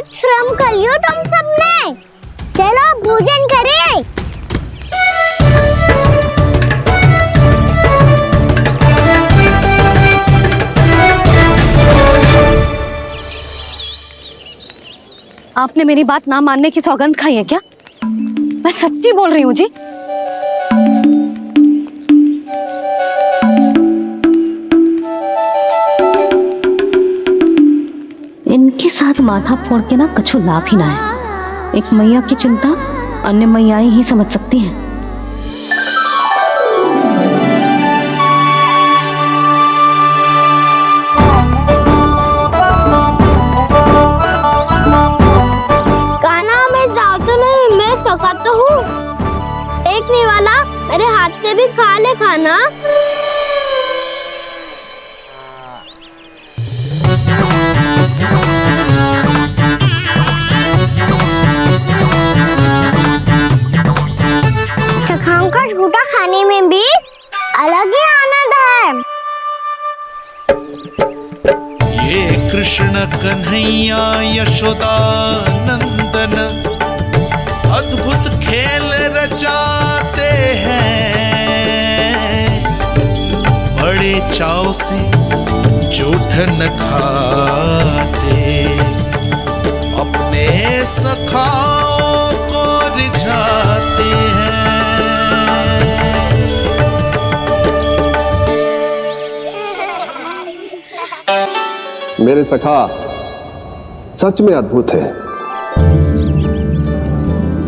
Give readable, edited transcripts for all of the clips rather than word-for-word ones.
बहुत श्रम कर लियो तुम सबने। चलो भोजन करें। आपने मेरी बात ना मानने की सौगंध खाई है क्या? मैं सच्ची बोल रही हूँ जी। इनके साथ माथा फोड़ के ना कछु लाभ ही ना है। एक मैया की चिंता अन्य मैयाएं ही समझ सकती हैं। कान्हा मैं जाऊँ तो नहीं, मैं सका तो हूँ। एक नहीं वाला मेरे हाथ से भी खा ले खाना। चखाओं का झूठा खाने में भी अलग ही आनंद है। ये कृष्ण कन्हैया यशोदा नंदन अद्भुत खेल रचाते हैं, बड़े चाव से जूठन खाते, अपने सखाओं को रिझाते हैं। मेरे सखा सच में अद्भुत है।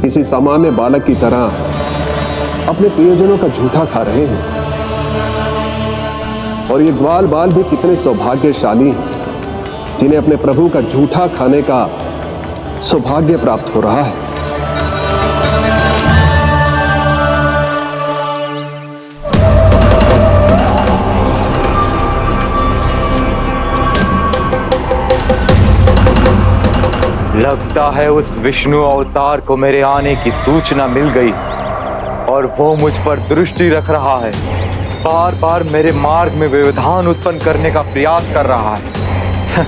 किसी सामान्य बालक की तरह अपने प्रियजनों का झूठा खा रहे हैं। और ये ग्वाल बाल भी कितने सौभाग्यशाली हैं जिन्हें अपने प्रभु का झूठा खाने का सौभाग्य प्राप्त हो रहा है। लगता है उस विष्णु अवतार को मेरे आने की सूचना मिल गई और वो मुझ पर दृष्टि रख रहा है। बार बार मेरे मार्ग में व्यवधान उत्पन्न करने का प्रयास कर रहा है।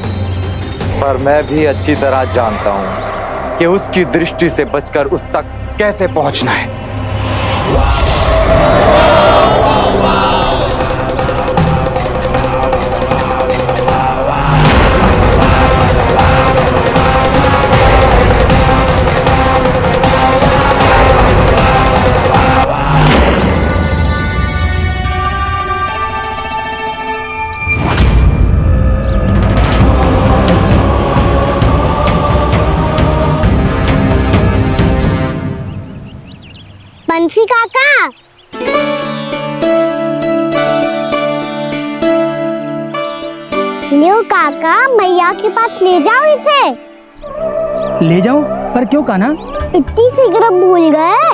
पर मैं भी अच्छी तरह जानता हूं कि उसकी दृष्टि से बचकर उस तक कैसे पहुंचना है। बंसी काका, लियो काका, मैया के पास ले जाओ इसे। ले जाओ? पर क्यों कान्हा? इतनी शीघ्र भूल गए?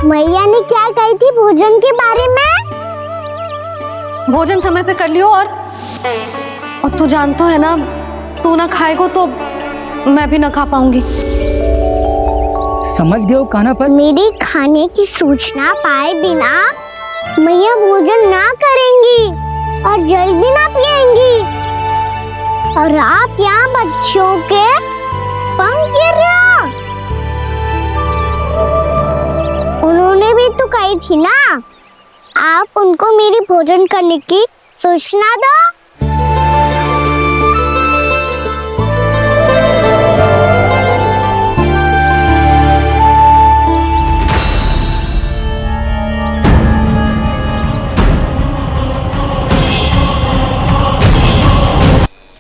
मैया ने क्या कही थी भोजन के बारे में? भोजन समय पे कर लियो। और तू जानता है ना, तू ना खाएगा तो मैं भी ना खा पाऊंगी। समझ गए हो कान्हा? पर मेरी खाने की सूचना पाए बिना मैया भोजन ना करेंगी और जल भी ना पिएंगी। और आप यहाँ बच्चों के पंख गिर रहे हो। उन्होंने भी तो कही थी ना, आप उनको मेरी भोजन करने की सूचना दो।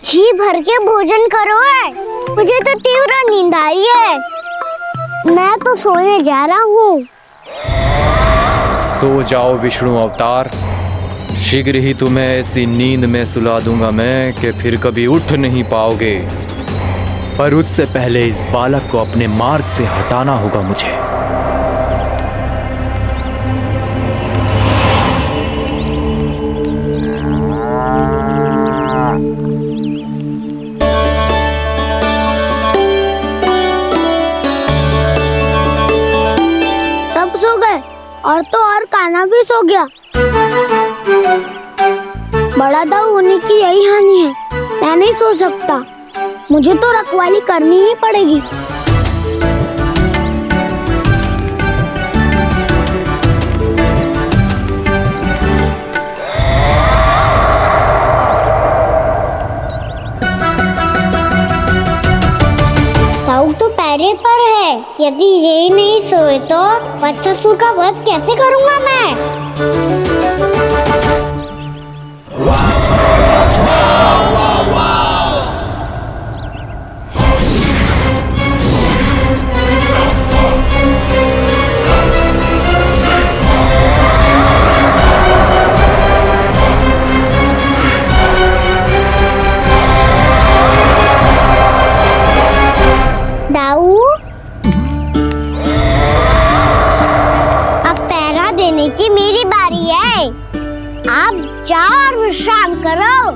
जी भर के भोजन करो है, मुझे तो तीव्र नींद आ रही है। मैं तो सोने जा रहा हूँ। सो जाओ विष्णु अवतार, शीघ्र ही तुम्हें ऐसी नींद में सुला दूंगा मैं कि फिर कभी उठ नहीं पाओगे। पर उससे पहले इस बालक को अपने मार्ग से हटाना होगा मुझे। और तो और कान्हा भी सो गया। बड़ा दाऊ होने की यही हानि है, मैं नहीं सो सकता। मुझे तो रखवाली करनी ही पड़ेगी। ताऊ तो पैरे पर है, यदि ये नहीं सोए तो बच्चासुर का वध कैसे करूंगा मैं? दाऊ, अब पहरा देने की मेरी बारी है। आप जाओ और विश्राम करो।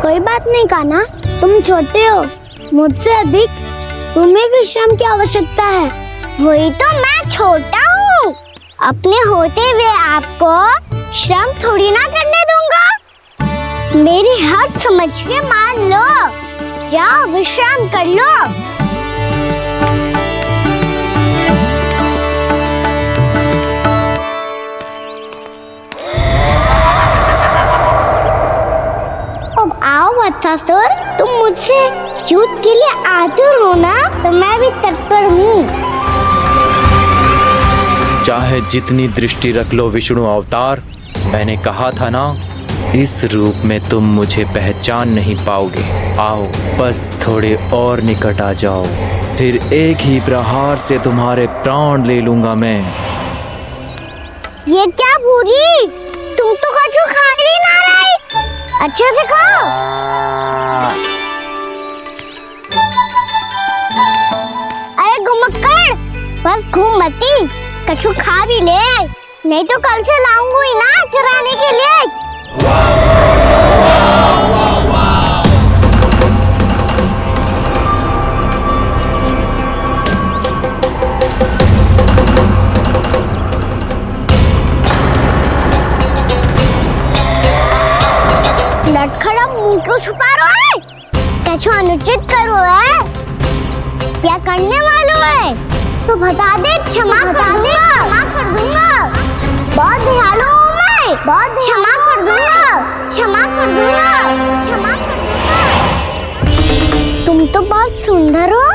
कोई बात नहीं कान्हा, तुम छोटे हो, मुझसे अधिक तुम्हें विश्राम की आवश्यकता है। वही तो मैं छोटा हूँ, अपने होते हुए आपको श्रम थोड़ी ना करने दूंगा। मेरी हद समझ के मान लो, जाओ विश्राम कर लो। अब आओ बच्चासुर, तुम मुझसे युद्ध के लिए आतुर हो ना, तो मैं भी तत्पर हूँ। चाहे जितनी दृष्टि रख लो विष्णु अवतार, मैंने कहा था ना, इस रूप में तुम मुझे पहचान नहीं पाओगे। आओ बस थोड़े और निकट आ जाओ, फिर एक ही प्रहार से तुम्हारे प्राण ले लूंगा मैं। ये क्या भूरी, तुम तो कछु खा ही ना रही, अच्छे से खाओ। अरे घुमक्कड़, बस घूम मती, कछु खा भी ले, नहीं तो कल से लाऊंगी ना चराने के लिए। लटखड़ा मुंह क्यों छुपा रहा है? कछु अनुचित करो है या करने वालों है तो बता दे, क्षमा कर दूंगा। बहुत दयालु हूँ मैं, बहुत क्षमा कर दूंगा। तुम तो बहुत सुंदर हो,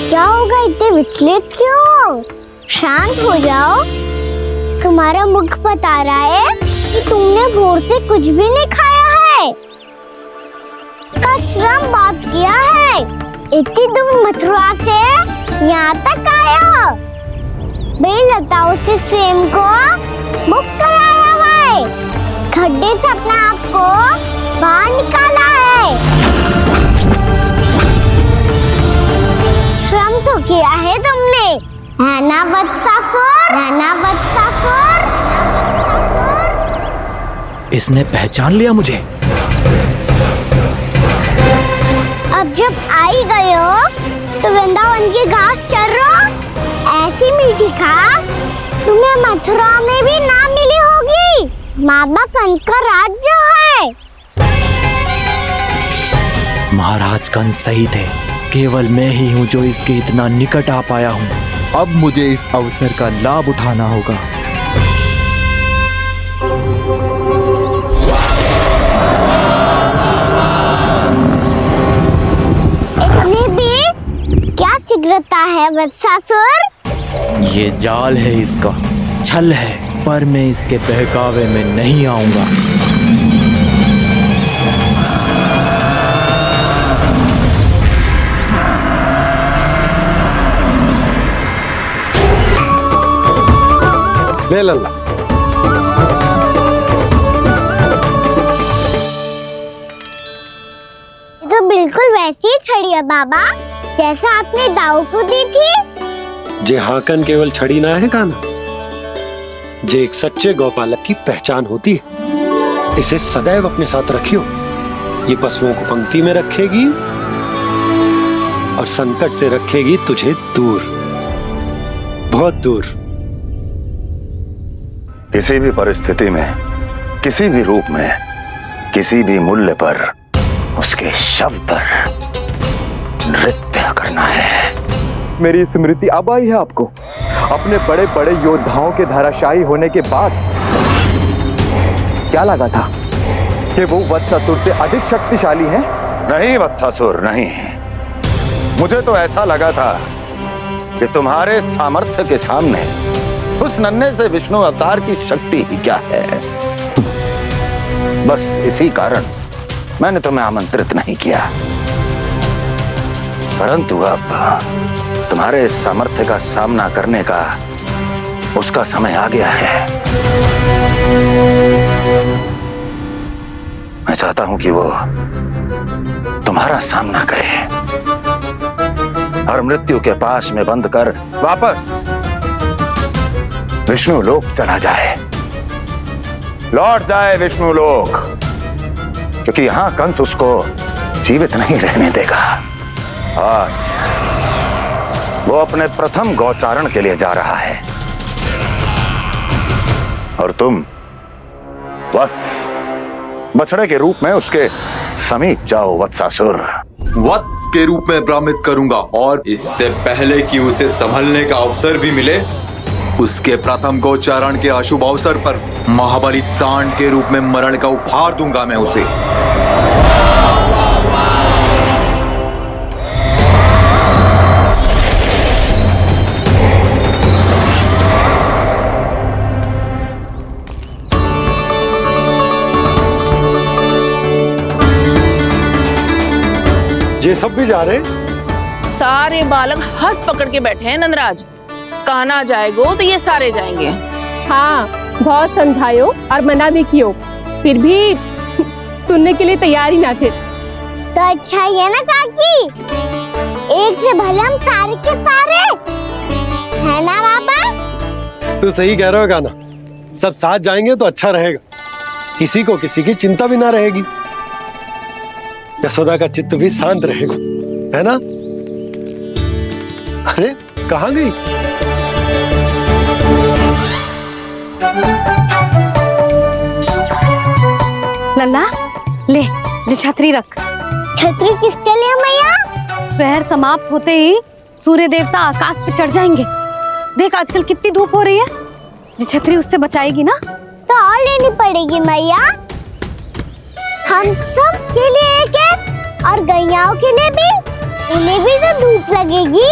क्या होगा इतने विचलित क्यों हो? शांत हो जाओ, तुम्हारा मुख बता रहा है कि तुमने भोर से कुछ भी नहीं खाया है, श्रम बात किया है, इतनी दूर मथुरा से यहाँ तक आया हो, बेलताओं से सेम को मुक्त कराया हुआ है, खड्डे से अपने आप को बाहर निकाला है, श्रम तो किया है तुमने, है ना बच्चासुर? इसने पहचान लिया मुझे। अब जब आई गए हो तो वृंदावन की घास चर रहो, ऐसी मीठी घास तुम्हें मथुरा में भी ना मिली होगी। बाबा कंस का राज्य है। महाराज कंस सही थे, केवल मैं ही हूँ जो इसके इतना निकट आ पाया हूँ। अब मुझे इस अवसर का लाभ उठाना होगा। क्या शीघ्रता है वत्सासुर? ये जाल है इसका, छल है, पर मैं इसके बहकावे में नहीं आऊंगा। ले लल्ला, तो बिल्कुल वैसी ही छड़ी है बाबा, जैसा आपने दाऊ को दी थी। जे हाकन केवल छड़ी ना है कान्हा, जे एक सच्चे गौपालक की पहचान होती है। इसे सदैव अपने साथ रखियो, ये पशुओं को पंक्ति में रखेगी और संकट से रखेगी तुझे दूर, बहुत दूर। किसी भी परिस्थिति में, किसी भी रूप में, किसी भी मूल्य पर उसके शव पर नृत्य करना है। मेरी स्मृति अब आई है आपको? अपने बड़े बड़े योद्धाओं के धराशायी होने के बाद क्या लगा था कि वो वत्सासुर से अधिक शक्तिशाली हैं? नहीं वत्सासुर, नहीं। मुझे तो ऐसा लगा था कि तुम्हारे सामर्थ्य के सामने उस नन्हे से विष्णु अवतार की शक्ति ही क्या है। बस इसी कारण मैंने तुम्हें आमंत्रित नहीं किया। परंतु अब तुम्हारे इस सामर्थ्य का सामना करने का उसका समय आ गया है। मैं चाहता हूं कि वो तुम्हारा सामना करे और मृत्यु के पाश में बंद कर वापस विष्णु लोक चला जाए, लौट जाए विष्णु लोक, क्योंकि यहां कंस उसको जीवित नहीं रहने देगा। आज वो अपने प्रथम गौचारण के लिए जा रहा है और तुम वत्स बछड़े के रूप में उसके समीप जाओ वत्सासुर। वत्स के रूप में भ्रमित करूंगा और इससे पहले कि उसे संभलने का अवसर भी मिले, उसके प्रथम गोचारण के अशुभ अवसर पर महाबली सांड के रूप में मरण का उपहार दूंगा मैं उसे। ये सब भी जा रहे? सारे बालक हाथ पकड़ के बैठे हैं नंदराज। कान्हा जाएगो तो ये सारे जाएंगे। हाँ, बहुत समझायो और मना भी कियो, फिर भी सुनने के लिए तैयार ही ना थे। तो अच्छा ही है ना काकी, एक से भले हम सारे के सारे, है ना बाबा? तू सही कह रहे हो गाना, सब साथ जाएंगे तो अच्छा रहेगा, किसी को किसी की चिंता भी ना रहेगी, यशोदा का चित्त भी शांत रहेगा, है ना? अरे कहाँ गई? लल्ला ले, जो छतरी रख। छतरी किसके लिए मैया? प्रहर समाप्त होते ही सूर्य देवता आकाश पे चढ़ जाएंगे। देख आजकल कितनी धूप हो रही है, जो छतरी उससे बचाएगी ना। तो और लेनी पड़ेगी मैया, हम सब के लिए एक एक और गैयाओं के लिए भी, उन्हें भी तो धूप लगेगी।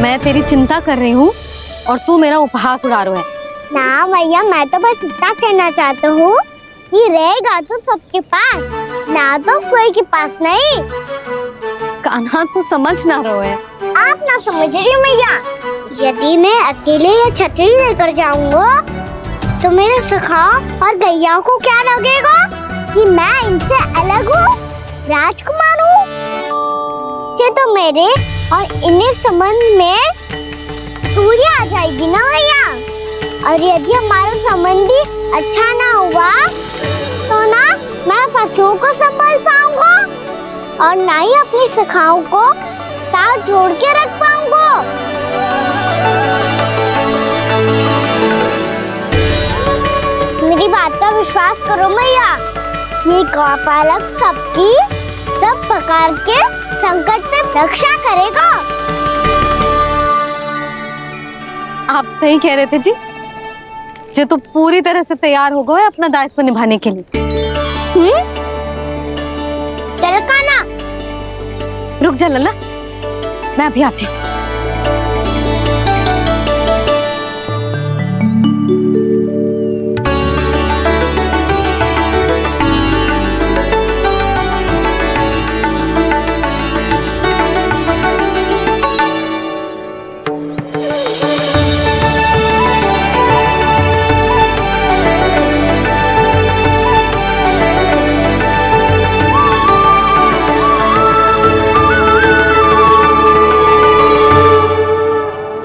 मैं तेरी चिंता कर रही हूँ और तू मेरा उपहास उड़ा रहा है। ना भैया, मैं तो बस इतना कहना चाहता हूँ कि रहेगा तो सबके पास, ना तो कोई के पास नहीं। कान्हा तू समझ ना रहो है। आप ना समझ रही मैया, यदि मैं अकेले ये छतरी लेकर जाऊंगा तो मेरे सखा और गैया को क्या लगेगा कि मैं इनसे अलग हूँ, राजकुमार हूँ। से तो मेरे और इन्हें संबंध में दूरी आ जाएगी ना भैया। और यदि हमारा संबंध ही अच्छा ना हुआ तो ना मैं पशुओं को संभाल पाऊंगा और ना ही अपनी सखाओं को साथ जोड़ के रख पाऊंगा। मेरी बात का विश्वास करो मैया, ये गौपालक सबकी सब प्रकार के संकट से रक्षा करेगा। आप सही कह रहे थे जी, जो तो पूरी तरह से तैयार हो गए अपना दायित्व निभाने के लिए। चल कान्हा, रुक जा लल्ला, मैं अभी आती हूँ।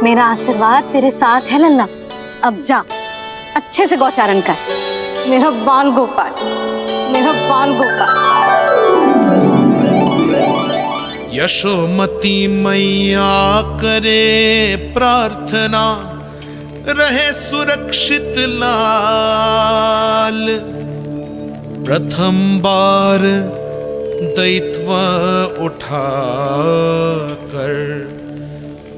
मेरा आशीर्वाद तेरे साथ है लल्ला। अब जा, अच्छे से गौचारण कर। मेरा बाल गोपाल, मेरा बाल गोपाल। यशोमती मैया करे प्रार्थना, रहे सुरक्षित लाल। प्रथम बार दैत्व उठा कर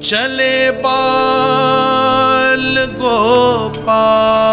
चले बाल गोपाल।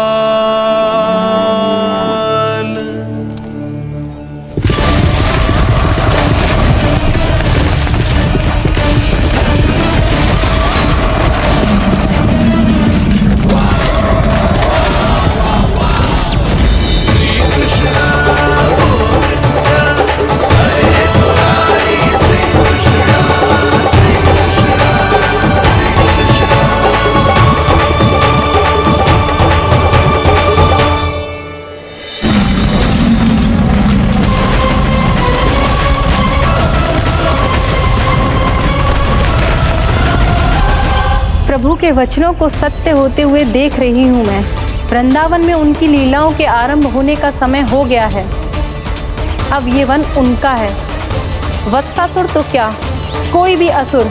प्रभु के वचनों को सत्य होते हुए देख रही हूँ मैं। वृंदावन में उनकी लीलाओं के आरंभ होने का समय हो गया है। अब ये वन उनका है। वत्सासुर तो क्या, कोई भी असुर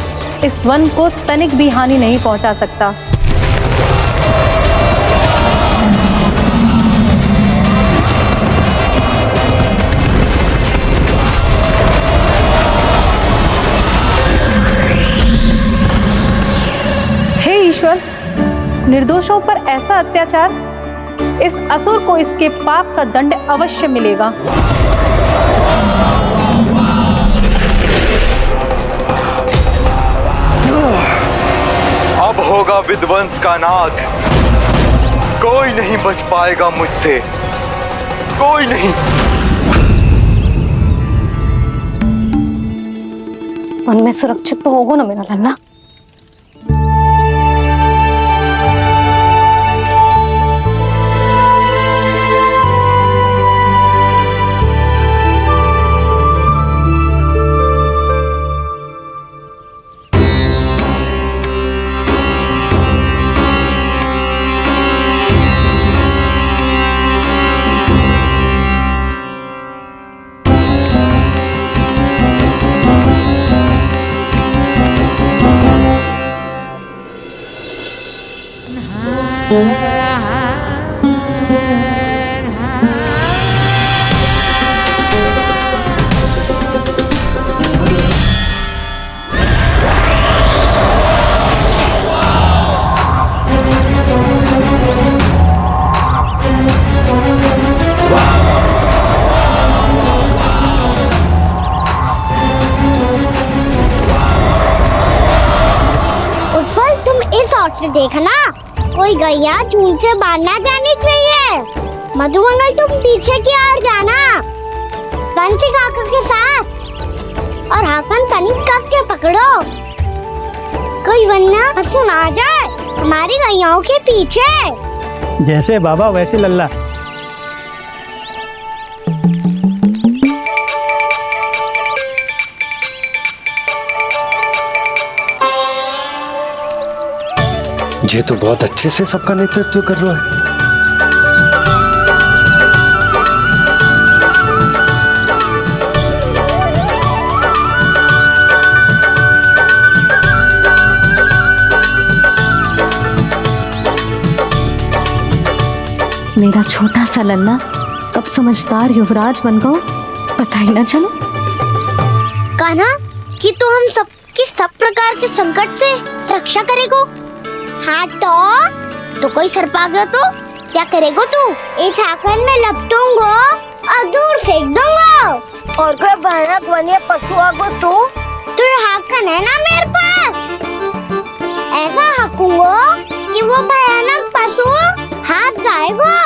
इस वन को तनिक भी हानि नहीं पहुंचा सकता। निर्दोषों पर ऐसा अत्याचार, इस असुर को इसके पाप का दंड अवश्य मिलेगा। अब होगा विध्वंस का नाद। कोई नहीं बच पाएगा मुझसे, कोई नहीं। वन में सुरक्षित तो होगा ना मेरा लल्ला? से देखना, कोई गैया चून से बाहर ना जानी चाहिए। मधुमंगल तुम पीछे की ओर जाना, बंसी काका के साथ, और हाकन तनिक कस के पकड़ो, कोई वरना असुर आ जाए हमारी गैयाओं के पीछे। जैसे बाबा वैसे लल्ला। ये तो बहुत अच्छे से सबका नेतृत्व कर रहा है। मेरा छोटा सा लल्ला कब समझदार युवराज बन गो पता ही ना चलो। कान्हा, कि तू हम सबकी सब प्रकार के संकट से रक्षा करेगो। हाँ तो कोई सर्प आ गया तो क्या करेगो तू? इस हाकन में लपटूंगा और दूर फेंक दूंगा। और कोई भयानक वन्य पशु आगो तो ये हाकन है ना मेरे पास, ऐसा हाकूंगा कि वो भयानक पशु हाथ जाएगा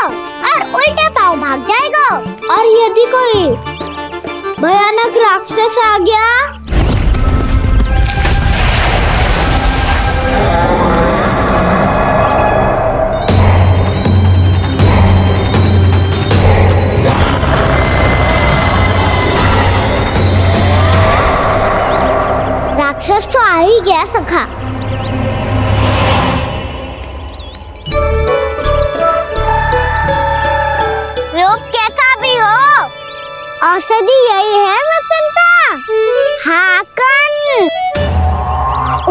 और उल्टे पाँव भाग जाएगा। और यदि कोई भयानक राक्षस आ गया राक्षस तो आ ही गया सखा। रोग कैसा भी हो, औषधि यही है वसंता। हाकन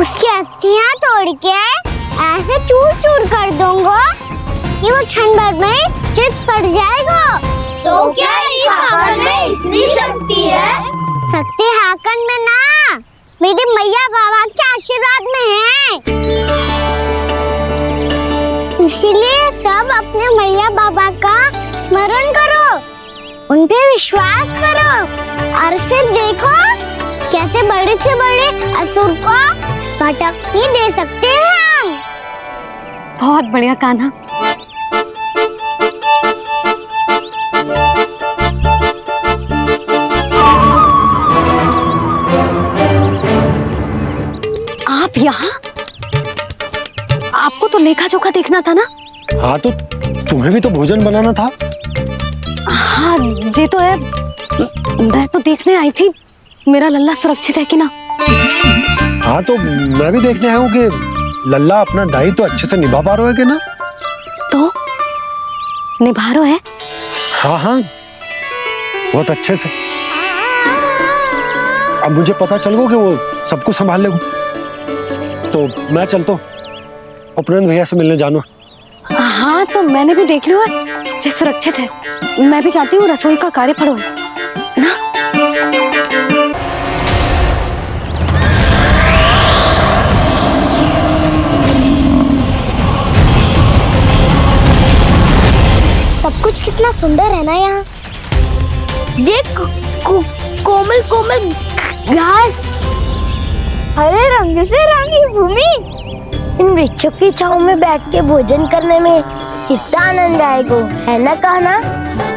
उसकी अस्थियां तोड़ के ऐसे चूर चूर कर दूंगा कि वो क्षण भर में चित पड़ जाएगा। तो क्या इस हाकन में इतनी शक्ति है? शक्ति हाकन में ना, मेरे मैया बाबा के आशीर्वाद में है। इसीलिए सब अपने मैया बाबा का स्मरण करो, उन पे विश्वास करो और फिर देखो कैसे बड़े से बड़े असुर को भटकने दे सकते हैं हम। बहुत बढ़िया कान्हा। आप यहाँ? आपको तो लेखा जोखा देखना था ना? हाँ तो तुम्हें भी तो भोजन बनाना था। हाँ ये तो है, मैं तो देखने आई थी मेरा लल्ला सुरक्षित है कि ना। हाँ तो मैं भी देखने आया हूँ कि लल्ला अपना दायित्व तो अच्छे से निभा पा रहा है कि ना। तो निभा रहा है? हाँ हाँ बहुत अच्छे से। अब मुझे पता चल गया कि वो सब कुछ संभाल लेगा। तो मैं चलता हूँ, उपनंद भैया से मिलने जानो। हाँ तो मैंने भी देख लिया है, जो सुरक्षित है। मैं भी चाहती हूँ रसोई का कार्य पड़ो ना। सब कुछ कितना सुंदर है ना यहाँ। देख कोमल कोमल घास, हरे रंग से रंगी भूमि। इन वृक्षों की छांव में बैठ के भोजन करने में कितना आनंद आएगा, है ना कान्हा?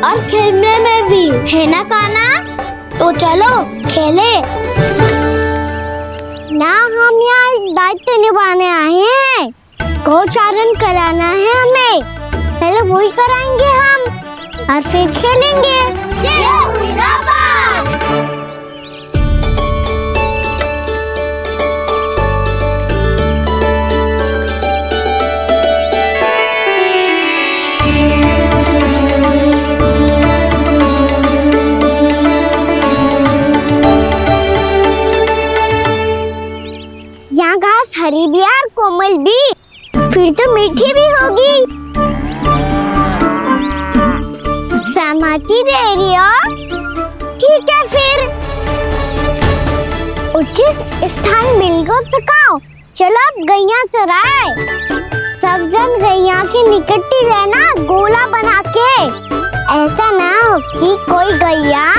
और खेलने में भी, है ना कान्हा? तो चलो खेले ना। हम यहाँ एक दायित्व निभाने आए हैं, गोचारण कराना है हमें। पहले वही कराएंगे हम और फिर खेलेंगे। यहाँ घास हरी भी और कोमल भी, फिर तो मीठी भी होगी। सहमति दे रही हो? ठीक है फिर उचित स्थान बिल्कुल सुखाओ। चलो अब गैया चराए। सब जन गैया के निकट ही रहना, गोला बना के। ऐसा ना हो कि कोई गैया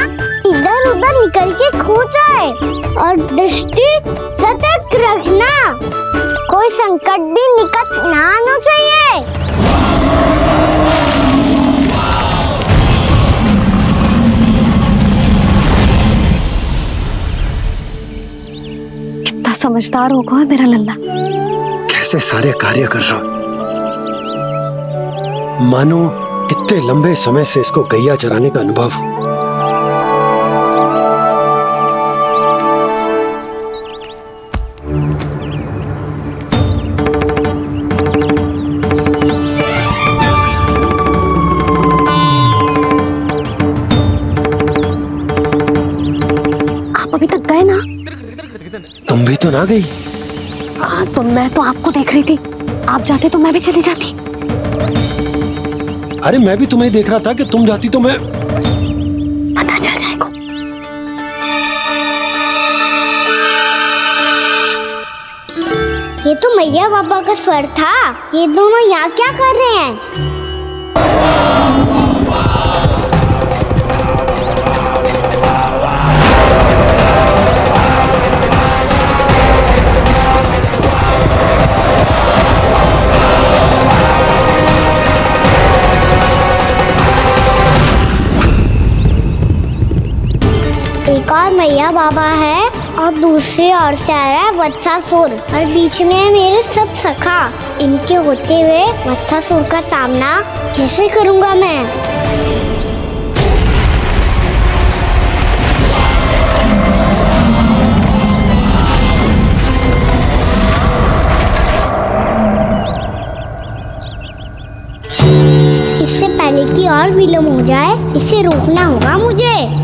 इधर उधर निकल के खो जाए। और दृष्टि सतर्क रखना, कोई संकट भी निकट ना आना चाहिए। कितना समझदार होगा है मेरा लल्ला। कैसे सारे कार्य कर रहा, मानो कितने लंबे समय से इसको गैया चराने का अनुभव। तुम भी तो ना गई। हाँ तो मैं तो आपको देख रही थी, आप जाते तो मैं भी चली जाती। अरे मैं भी तुम्हें देख रहा था कि तुम जाती तो मैं। पता चल जाएगा। ये तो मैया बाबा का स्वर था। ये दोनों यहाँ क्या कर रहे हैं? एक और मैया बाबा है और दूसरी ओर से आ रहा है वत्सासुर और बीच में है मेरे सब सखा। इनके होते हुए वत्सासुर का सामना कैसे करूंगा मैं? इससे पहले कि और विलम्ब हो जाए, इसे रोकना होगा मुझे।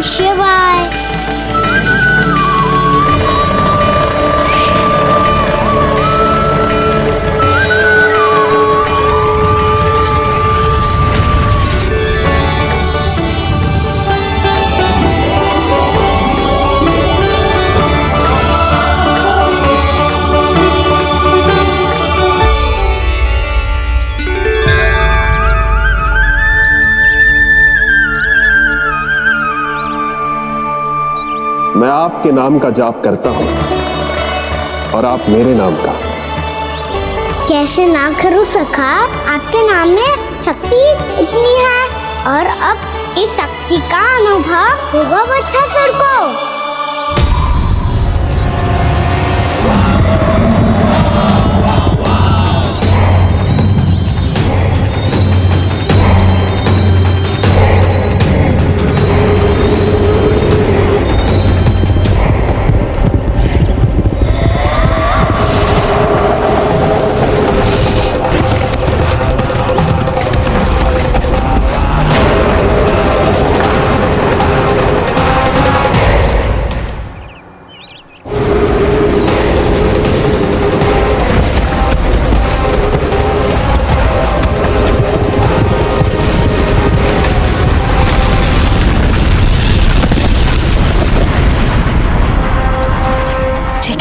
शिवाय। मैं आपके नाम का जाप करता हूं और आप मेरे नाम का। कैसे ना करूं सखा, आपके नाम में शक्ति इतनी है और अब इस शक्ति का अनुभव होगा बच्चासुर को।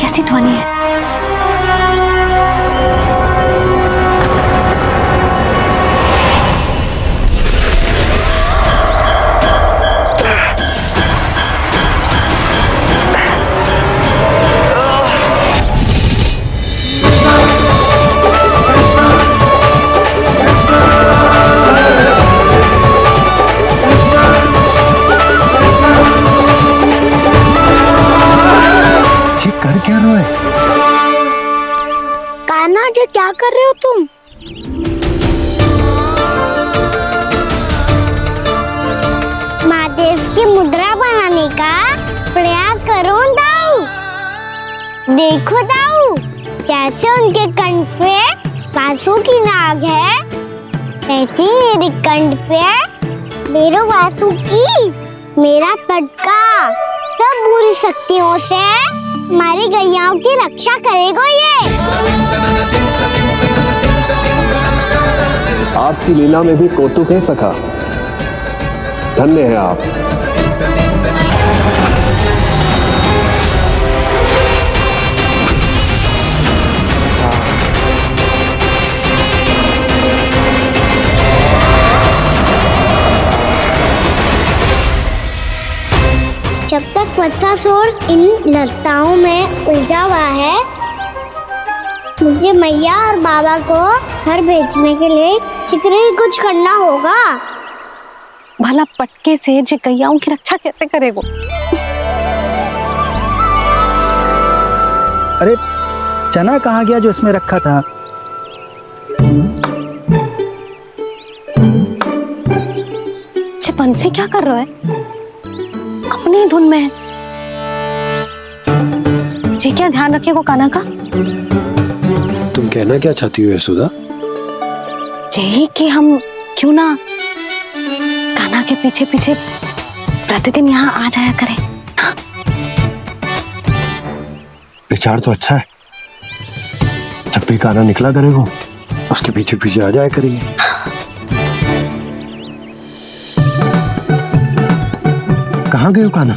कैसी ध्वनि है? कर क्या रहे हो? कान्हा जी क्या कर रहे हो तुम? महादेव की मुद्रा बनाने का प्रयास करो दाऊ। देखो दाऊ, जैसे उनके कंठ पे वासु की नाग है, ऐसे ही मेरे कंठ पे मेरो वासु की मेरा पटका सब बुरी शक्तियों से हमारी गैयाओं की रक्षा करेगा ये। आपकी लीला में भी कौतुक है सखा, धन्य है आप। जब तक बच्चासुर इन लताओं में उलझा हुआ है, मुझे मैया और बाबा को घर भेजने के लिए शीघ्र ही कुछ करना होगा। भला पटके से जे गैयाओं की रक्षा कैसे करेगो? अरे चना कहाँ गया जो इसमें रखा था? बंसी क्या कर रहा है? अपनी धुन में है। जी क्या ध्यान रखेगो कान्हा का? तुम कहना क्या चाहती हो यशोदा? यही कि हम क्यों ना कान्हा के पीछे पीछे प्रतिदिन यहाँ आ जाया करें। हाँ? विचार तो अच्छा है। जब भी कान्हा निकला करेगा उसके पीछे पीछे आ जाया करेंगे। कहाँ गए हो कान्हा?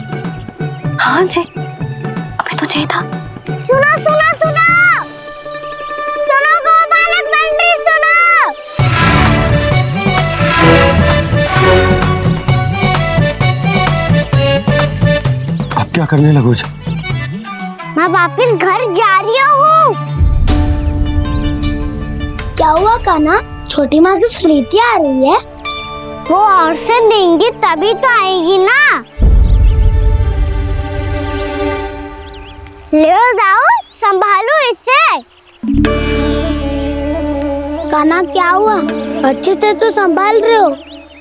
हाँ जी, अभी तो चाहिए था। सुनो सुनो सुनो सुनो गोपालक पंडित सुनो। अब क्या करने लगो? मैं वापस घर जा रही हूँ। क्या हुआ कान्हा? छोटी माँ की स्मृति आ रही है। वो और से देंगी तभी तो आएगी ना। ले जाओ, संभालो इसे। कान्हा क्या हुआ? अच्छे से तो संभाल रहे हो,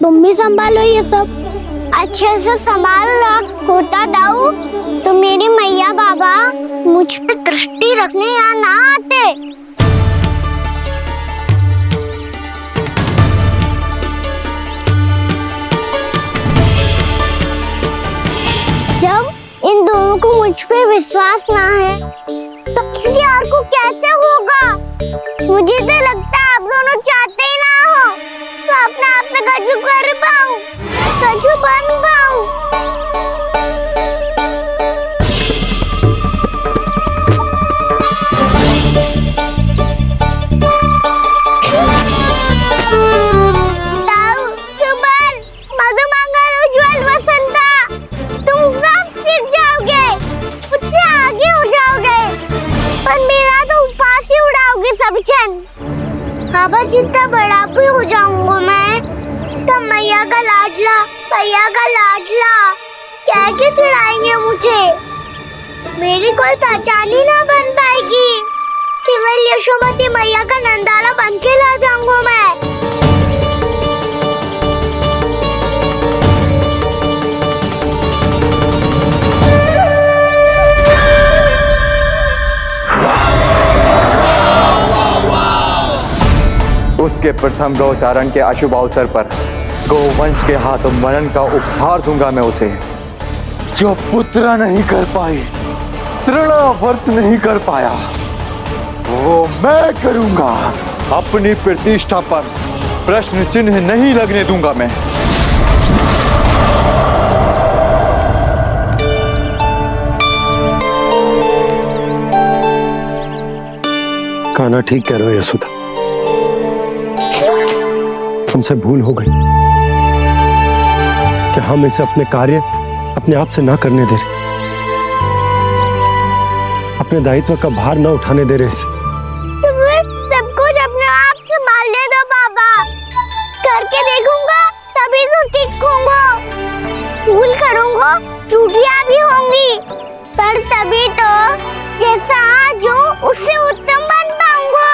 तुम भी संभालो ये सब। अच्छे से संभाल लो होता दाऊ तो मेरी मैया बाबा मुझ पे दृष्टि रखने यहाँ ना आते। मुझ पे विश्वास ना है तो किसी और को कैसे होगा? मुझे तो लगता है आप दोनों चाहते ही ना हो तो अपने आप से कछु कर पाऊं, कछु बन पाऊं। बाबा जितना बड़ा भी हो जाऊंगा मैं तो मैया का लाडला, भैया का लाडला क्या के चिढ़ाएंगे मुझे। मेरी कोई पहचान ही ना बन पाएगी। केवल यशोमती मैया का नंदाला बन के ला जाऊंगा मैं। उसके प्रथम गौचारण के अशुभ अवसर पर गोवंश के हाथों मरण का उपहार दूंगा मैं उसे। जो पुत्र नहीं कर पाई, तृणावर्त नहीं कर पाया, वो मैं करूंगा। अपनी प्रतिष्ठा पर प्रश्न चिन्ह नहीं लगने दूंगा मैं। कान्हा ठीक कह रहे हो यशोदा, हमसे भूल हो गई कि हम इसे अपने कार्य अपने आप से ना करने दे रहे, अपने दायित्व का भार ना उठाने दे रहे इसे। तो फिर सब कुछ अपने आप से संभालने दो बाबा, करके देखूंगा तभी तो सीखूंगा। भूल करूंगा, त्रुटियां भी होंगी, पर तभी तो जैसा आज हूं उससे उत्तम बन पाऊंगा।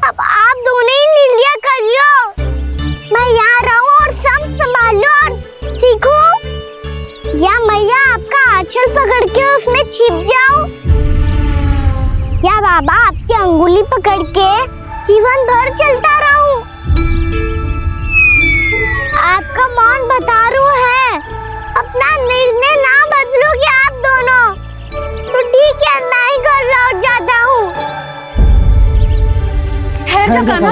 अब आप दोनों ही निर्णय कर लो, मैं यहाँ रहूं और सब संभालूं और सीखूं, या मैया आपका आंचल पकड़ के उसमें छिप जाऊं, या बाबा आपकी अंगुली पकड़ के जीवन भर चलता रहूं। आपका मौन बतारू है, अपना निर्णय ना बदलोगे आप दोनों तो ठीक है, मैं ही घर लौट जाता हूँ। ठहर जा कान्हा,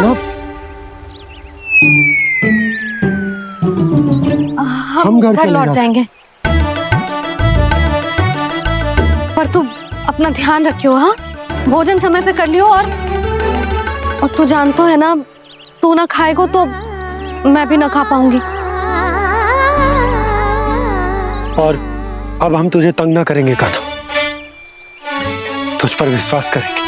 हम घर लौट जाएंगे, पर तू अपना ध्यान रखियो। हाँ, भोजन समय पे कर लियो। और तू जानतो है ना, तू ना खाएगो तो मैं भी ना खा पाऊंगी। और अब हम तुझे तंग ना करेंगे कान्हा, तुझ पर विश्वास करेंगे।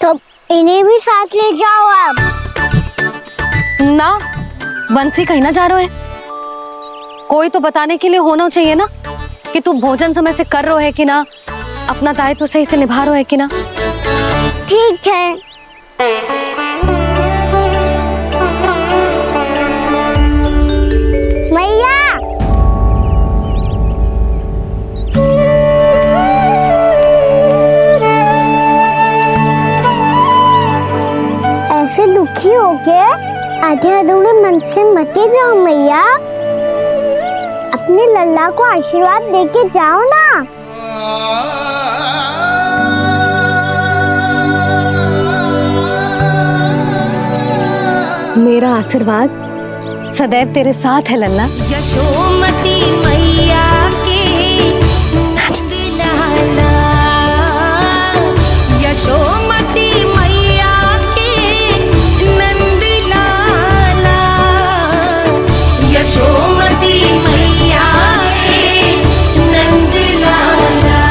तो इन्हें भी साथ ले जाओ आप। ना, बंसी कहीं ना जा रहे है, कोई तो बताने के लिए होना चाहिए ना कि तू भोजन समय से कर रहे है कि ना, अपना दायित्व सही से निभा रहे है कि ना। ठीक है। मैया, ऐसे दुखी होके आधे अधूरे मन से मत जाओ मैया, अपने लल्ला को आशीर्वाद देके जाओ ना। मेरा आशीर्वाद सदैव तेरे साथ है लल्ला। यशोमती मैया के नंद लाला, यशोमती मैया के नंद लाला, यशोमती मैया के नंद लाला,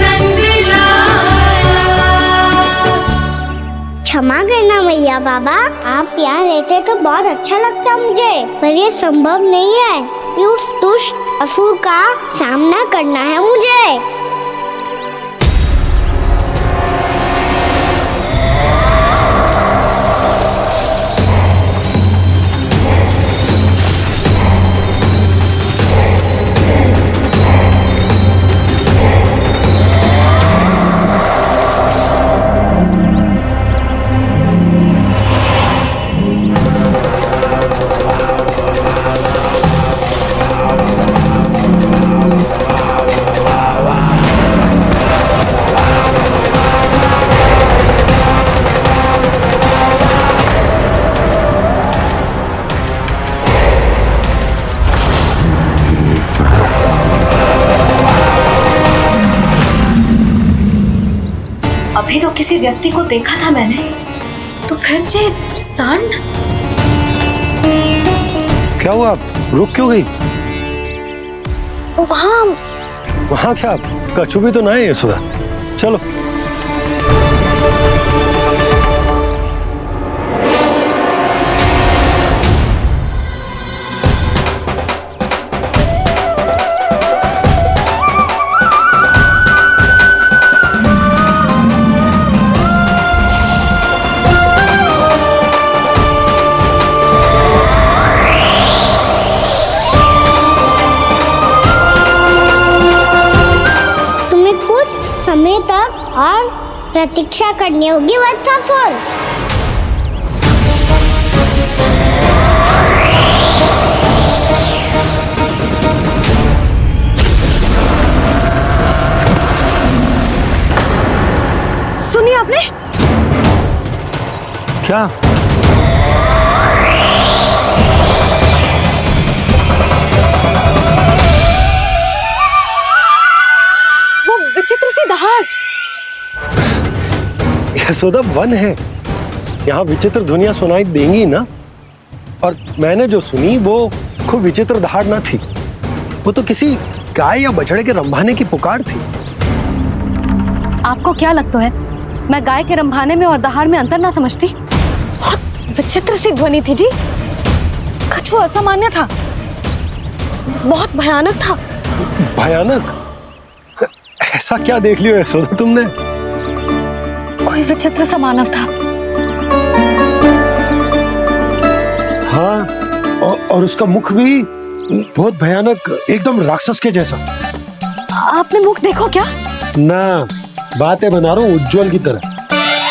नंद लाला। क्षमा करना मैया बाबा, आप यहाँ रहते तो बहुत अच्छा लगता मुझे, पर ये संभव नहीं है। उस दुष्ट असुर का सामना करना है मुझे। किसी व्यक्ति को देखा था मैंने, तो फिर से सांड। क्या हुआ, रुक क्यों गई? वहाँ क्या, कछु भी तो ना है यशोदा। चलो। समय तक और प्रतीक्षा करनी होगी वत्सासुर। सुनिए आपने क्या? विचित्र सी दहाड़। यशोदा, वन है, यहाँ विचित्र ध्वनियां सुनाई देंगी ना। और मैंने जो सुनी वो खूब विचित्र दहाड़ ना थी, वो तो किसी गाय या बछड़े के रंभाने की पुकार थी। आपको क्या लगता है मैं गाय के रंभाने में और दहाड़ में अंतर ना समझती? बहुत विचित्र सी ध्वनि थी जी, कुछ वो असामान्य था, बहुत भयानक था। भयानक? ऐसा क्या देख लियो यशोदा तुमने? कोई विचित्र सा मानव था। हाँ, और उसका मुख भी बहुत भयानक, एकदम राक्षस के जैसा। आपने मुख देखो क्या? ना, बातें बना रहा हूँ उज्जवल की तरह,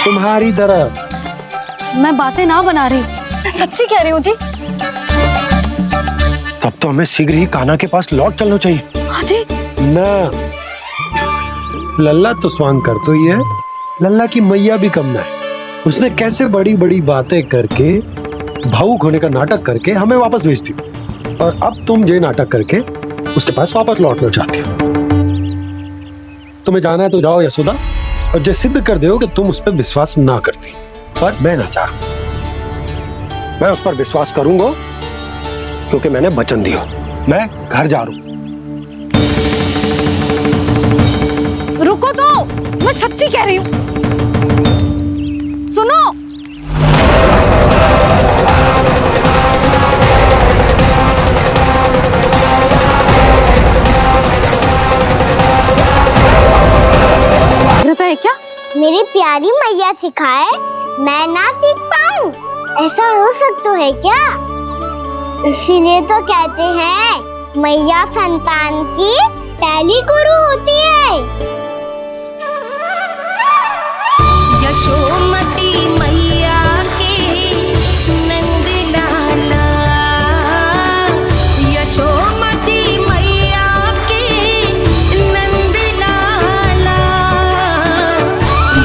तुम्हारी तरह। मैं बातें ना बना रही, मैं सच्ची कह रही हूँ जी। तब तो हमें शीघ्र ही कान्हा के पास लौट चलना चाहिए। हाँ जी। ना, लल्ला तो स्वांग कर तो ही है, लल्ला की मैया भी कम ना है। उसने कैसे बड़ी बड़ी बातें करके, भावुक होने का नाटक करके हमें वापस भेज दी, और अब तुम ये नाटक करके उसके पास वापस लौटना चाहती हो। तुम्हें जाना है तो जाओ यशोदा, और ये सिद्ध कर दो कि तुम उस पर विश्वास ना करती। पर मैं ना चाह, मैं उस पर विश्वास करूंगा क्योंकि मैंने वचन दिया। मैं घर जा रहा हूं। रुको तो, मैं सच्ची कह रही हूँ। सुनो। है क्या? मेरी प्यारी मैया सिखाए, मैं ना सीख पाऊं, ऐसा हो सकता है क्या? इसीलिए तो कहते हैं मैया संतान की पहली गुरु होती है। यशोमती मैया के नंद लाला, यशोमती मैया के नंद लाला,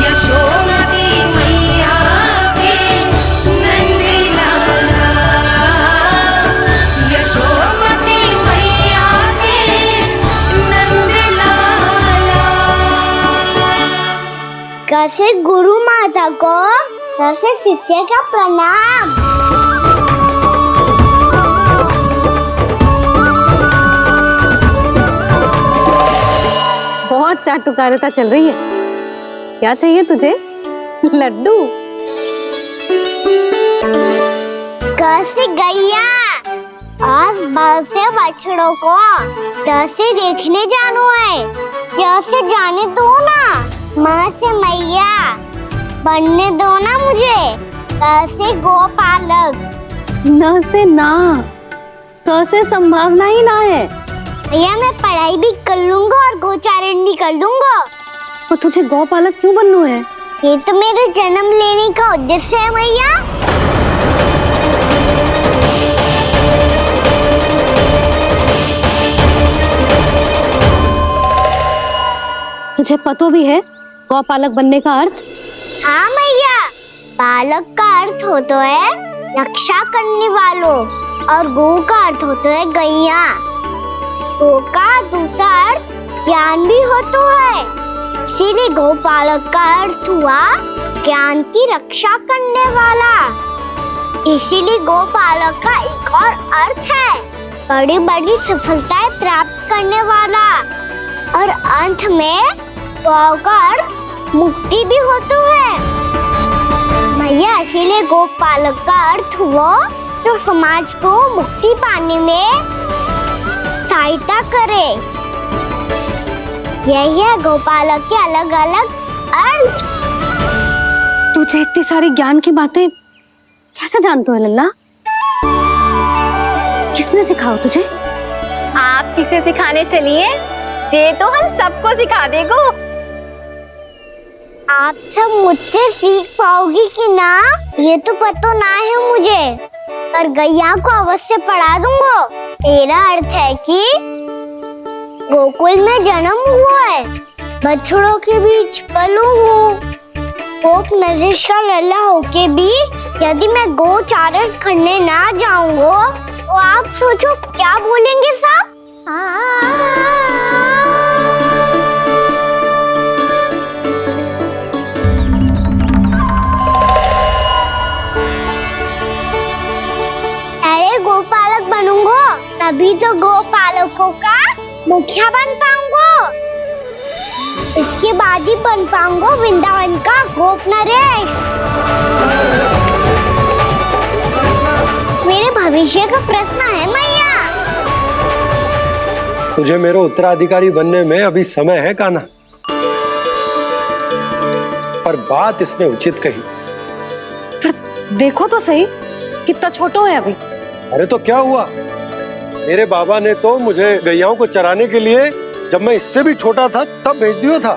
यशोमती मैया के नंद लाला, यशोमती मैया के नंद लाला। कैसे गुरु माता को सबसे शिष्य का प्रणाम। बहुत चाटुकारिता चल रही है। क्या चाहिए तुझे? लड्डू? कैसे गैया आज बल से बछड़ों को कैसे देखने जानो है, जैसे जाने दो ना, माँ से मैया बनने दो ना मुझे, कैसे गोपालक। न से ना, स से संभावना ही ना है। भैया मैं पढ़ाई भी कर लूंगा और गोचारण भी कर लूंगा। तो तुझे गौपालक क्यों बनना है? ये तो मेरे जन्म लेने का उद्देश्य है भैया। तुझे पता भी है गौपालक बनने का अर्थ? हाँ मैया, पालक का अर्थ होता है रक्षा करने वालों, और गौ का अर्थ होता है गैया। गौ का दूसरा अर्थ ज्ञान भी होता है। इसीलिए गोपालक का अर्थ हुआ ज्ञान की रक्षा करने वाला। इसीलिए गोपालक का एक और अर्थ है बड़ी बड़ी सफलताएं प्राप्त करने वाला, और अंत में गौ का अर्थ मुक्ति भी होता है। भैया इसीलिए गोपालक का अर्थ हुआ जो समाज को मुक्ति पाने में सहायता करे। यही है गोपालक के अलग अलग अर्थ। तुझे इतनी सारी ज्ञान की बातें कैसे जानते हो लल्ला? किसने सिखाओ तुझे? आप किसे सिखाने चलिए, जे तो हम सबको सिखा देगो। आप सब मुझसे सीख पाओगी कि ना ये तो पता ना है मुझे, पर गैया को अवश्य पढ़ा दूंगा। मेरा अर्थ है कि गोकुल में जन्म हुआ है, बछड़ों के बीच पलू हूँ, गोप नरेश का लल्ला होके भी यदि मैं गोचारण करने ना जाऊंगा तो आप सोचो क्या बोलेंगे साहब? अरे गोपालक बनूंगा तभी तो गोपालकों का मुखिया बन पाऊंगा। इसके बाद ही बन पाऊंगा वृंदावन का गोप नरेश। मेरे भविष्य का प्रश्न है मैया। तुझे मेरे उत्तराधिकारी बनने में अभी समय है कान्हा, पर बात इसने उचित कही। पर देखो तो सही कितना छोटो है अभी। अरे तो क्या हुआ, मेरे बाबा ने तो मुझे गैयाओं को चराने के लिए जब मैं इससे भी छोटा था तब भेज दिया था।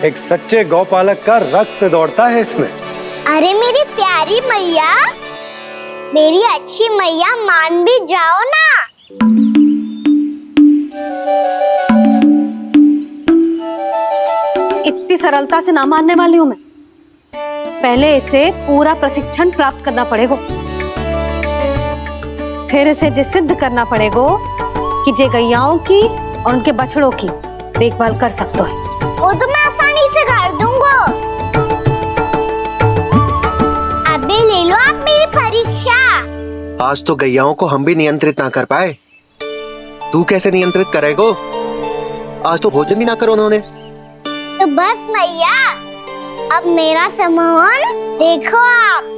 एक सच्चे गौपालक का रक्त दौड़ता है इसमें। अरे मेरी प्यारी मैया, मेरी अच्छी मैया, मान भी जाओ ना। इतनी सरलता से ना मानने वाली हूं मैं। पहले इसे पूरा प्रशिक्षण प्राप्त करना पड़ेगा, फिर इसे जे सिद्ध करना पड़ेगा कि जे गैयाओं की और उनके बछड़ों की देखभाल कर सकता है। वो तो मैं आसानी से कर दूंगा। अबे ले लो आप मेरी परीक्षा। आज तो गैयाओं को हम भी नियंत्रित ना कर पाए, तू कैसे नियंत्रित करेगो? आज तो भोजन ही ना करो उन्होंने। तो बस मैया, अब मेरा सम्मान देखो आप।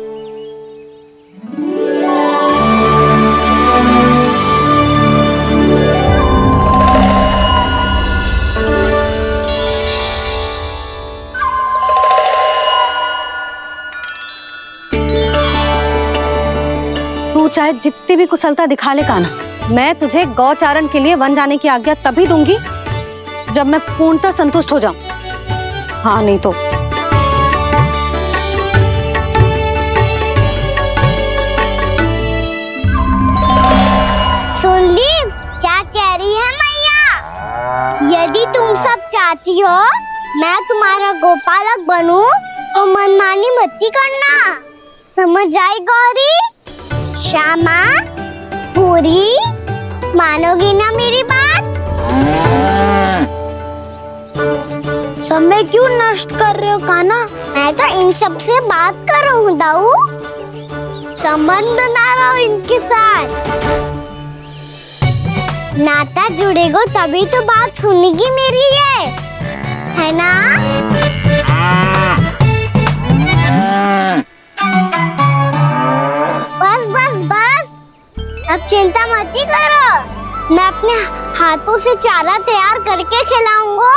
तू चाहे जितनी भी कुशलता दिखा ले कान्हा, मैं तुझे गौचारण के लिए वन जाने की आज्ञा तभी दूंगी जब मैं पूर्णतः संतुष्ट हो जाऊं। हाँ नहीं तो सुन ली क्या कह रही है मैया? यदि तुम सब चाहती हो मैं तुम्हारा गोपालक बनूं तो मनमानी मत करना, समझ आई गौरी? श्यामा, पूरी, मानोगी ना मेरी बात? समय क्यों नष्ट कर रहे हो कान्हा? मैं तो इन सब से बात कर रहा हूँ दाऊ, संबंध बना रहा हूँ इनके साथ। नाता जुड़ेगा तभी तो बात सुनेगी मेरी, है ना? बस बस बस, अब चिंता मत ही करो, मैं अपने हाथों से चारा तैयार करके खिलाऊंगा।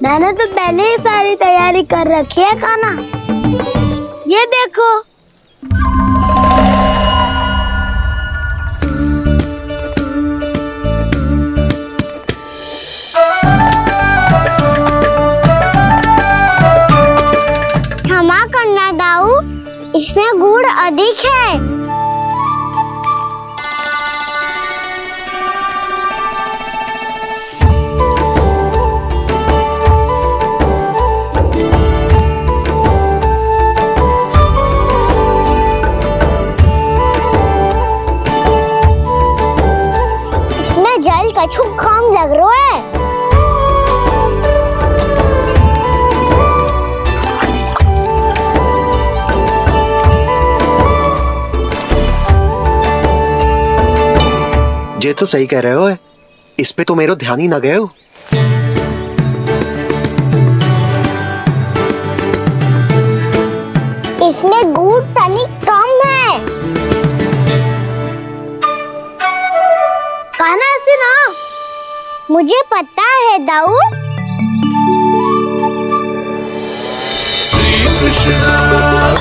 मैंने तो पहले ही सारी तैयारी कर रखी है कान्हा, ये देखो। क्षमा करना दाऊ, इसमें गुड़ अधिक है। इसमें जल कछु कम जे तो सही कह रहे हो, इस पे तो मेरो ध्यान ही ना गए हो। इसमें गुड़ तनिक कम है। कहना ऐसे ना, मुझे पता है दाऊ। श्री कृष्ण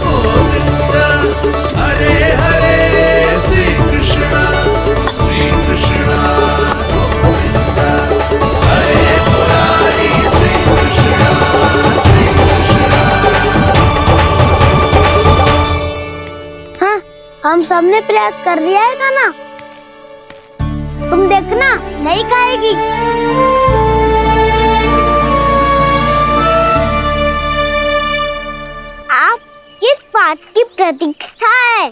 गोविंद हरे हरे, श्री कृष्ण गोविंद हरे मुरारी, श्री कृष्ण। हाँ, हम सबने प्रयास कर दिया है गाना। तुम देखना, नहीं खाएगी। आप किस बात की प्रतीक्षा है?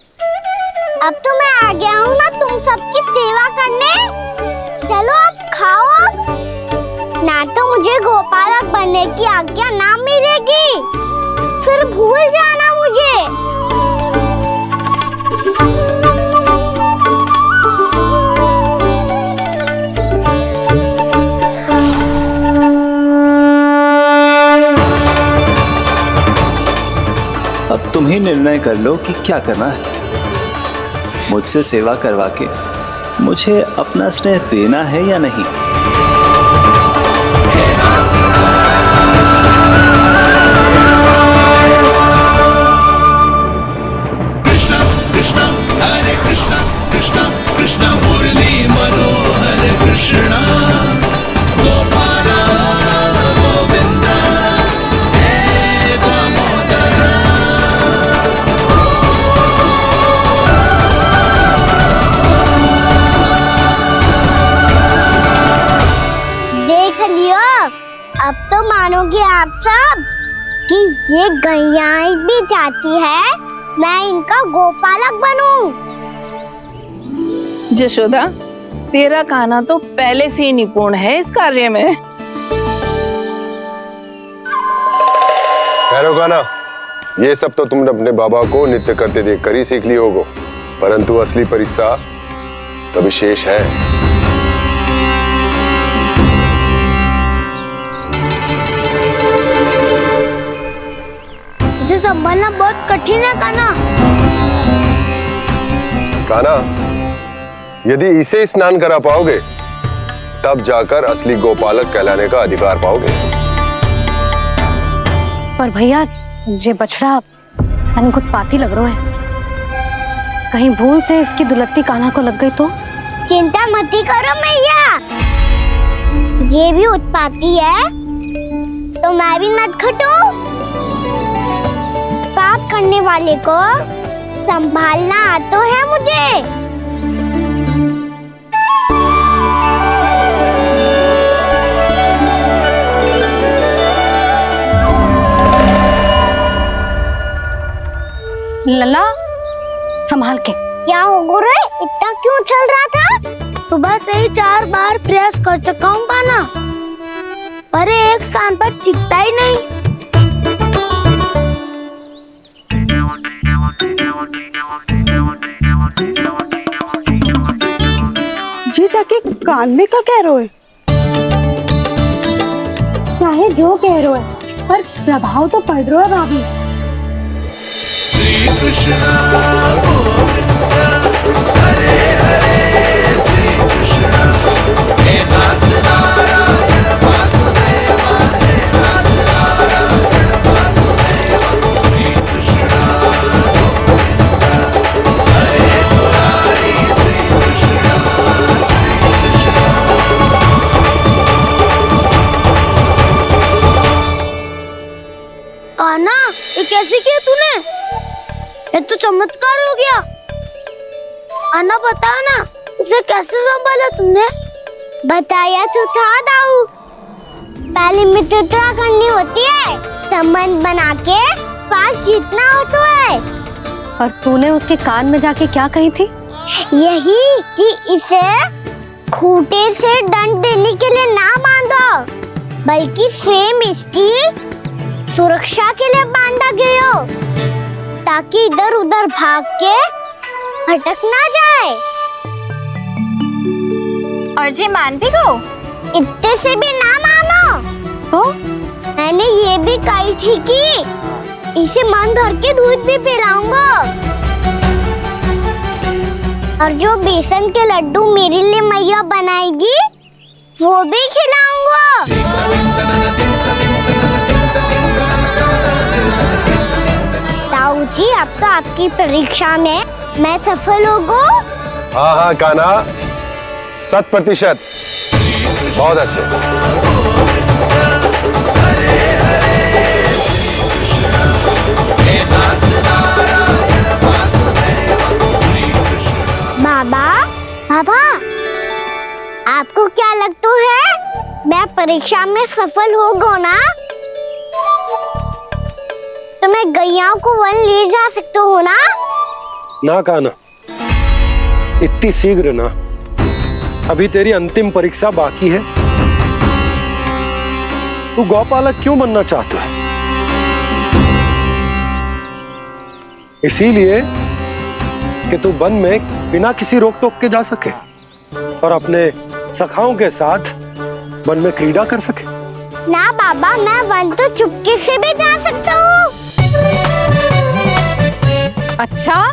अब तो मैं आ गया हूँ ना तुम सबकी सेवा करने। चलो अब खाओ अब। ना तो मुझे गोपालक बनने की आज्ञा ना मिलेगी, फिर भूल जाना मुझे। अब तुम ही निर्णय कर लो कि क्या करना है। मुझसे सेवा करवा के मुझे अपना स्नेह देना है या नहीं। कृष्ण कृष्ण हरे कृष्ण, कृष्ण कृष्ण मुरली मनोहर कृष्ण, गोपाल गोविंद हे दामोदर। देख लियो, अब तो मानोगे आप सब कि ये गैयाएं भी चाहती है मैं इनका गोपालक बनूं। जशोदा, तेरा कान्हा तो पहले से ही निपुण है इस कार्य में। ठहरो कान्हा, ये सब तो तुमने अपने बाबा को नृत्य करते देख कर ही सीख ली होगो, परंतु असली परिश्रम तो विशेष है। उसे संभालना बहुत कठिन है कान्हा। कान्हा, यदि इसे स्नान करा पाओगे तब जाकर असली गोपालक कहलाने का अधिकार पाओगे। पर भैया, जे बछड़ा तनिक उत्पाती लग रहा है। कहीं भूल से इसकी दुलत्ती कान्हा को लग गई तो? चिंता मती करो मैया, ये भी उत्पाती है तो मैं भी नटखट हूँ। पाप करने वाले को संभालना आता है मुझे। लला, संभाल के। क्या हो गुरु, इतना क्यों चल रहा था? सुबह से ही 4 बार प्रयास कर चुका हूँ कान्हा, पर एक स्थान पर टिकता ही नहीं। जी जाके कान में क्या कह रहे हो? चाहे जो कह रहे हो, पर प्रभाव तो पड़ रहा है भाभी। श्री कृष्ण गोविंद हरे हरे, श्री कृष्ण हे नाथ नारायण वासुदेव, हे नाथ नारायण वासुदेव। श्री कृष्ण गोविंद हरे मुरारी, श्री कृष्ण कान्हा, ये कैसे किया तूने? ये तो चमत्कार हो गया। अन्ना बता ना, इसे कैसे संभाला तुमने? बताया तो था दाऊ, पहले मित्रता करनी होती है, संबंध बना के पास जीतना होता है। और तूने उसके कान में जाके क्या कही थी? यही कि इसे खूंटे से दंड देने के लिए ना बांधो, बल्कि फेम इसकी सुरक्षा के लिए बांधा गया हो, ताकि इधर उधर भाग के भटक ना जाए। और जी मान भी गो? इतने से भी ना मानो तो मैंने ये भी कही थी कि इसे मन भर के दूध भी पिलाऊंगा और जो बेसन के लड्डू मेरे लिए मैया बनाएगी वो भी खिलाऊंगा। ताऊ जी, अब तो आपकी परीक्षा में मैं सफल होगा। हाँ हाँ कान्हा, 100%। बहुत अच्छे। बाबा, बाबा, आपको क्या लगता है मैं परीक्षा में सफल होगा ना? तो मैं गैया को वन ले जा सकता हूँ ना? ना कान्हा, इतनी शीघ्र ना। अभी तेरी अंतिम परीक्षा बाकी है। तू गौपालक क्यों बनना चाहता है? इसीलिए कि तू वन में बिना किसी रोक टोक के जा सके और अपने सखाओं के साथ वन में क्रीड़ा कर सके। ना बाबा, मैं वन तो चुपके से भी जा सकता हूँ। अच्छा?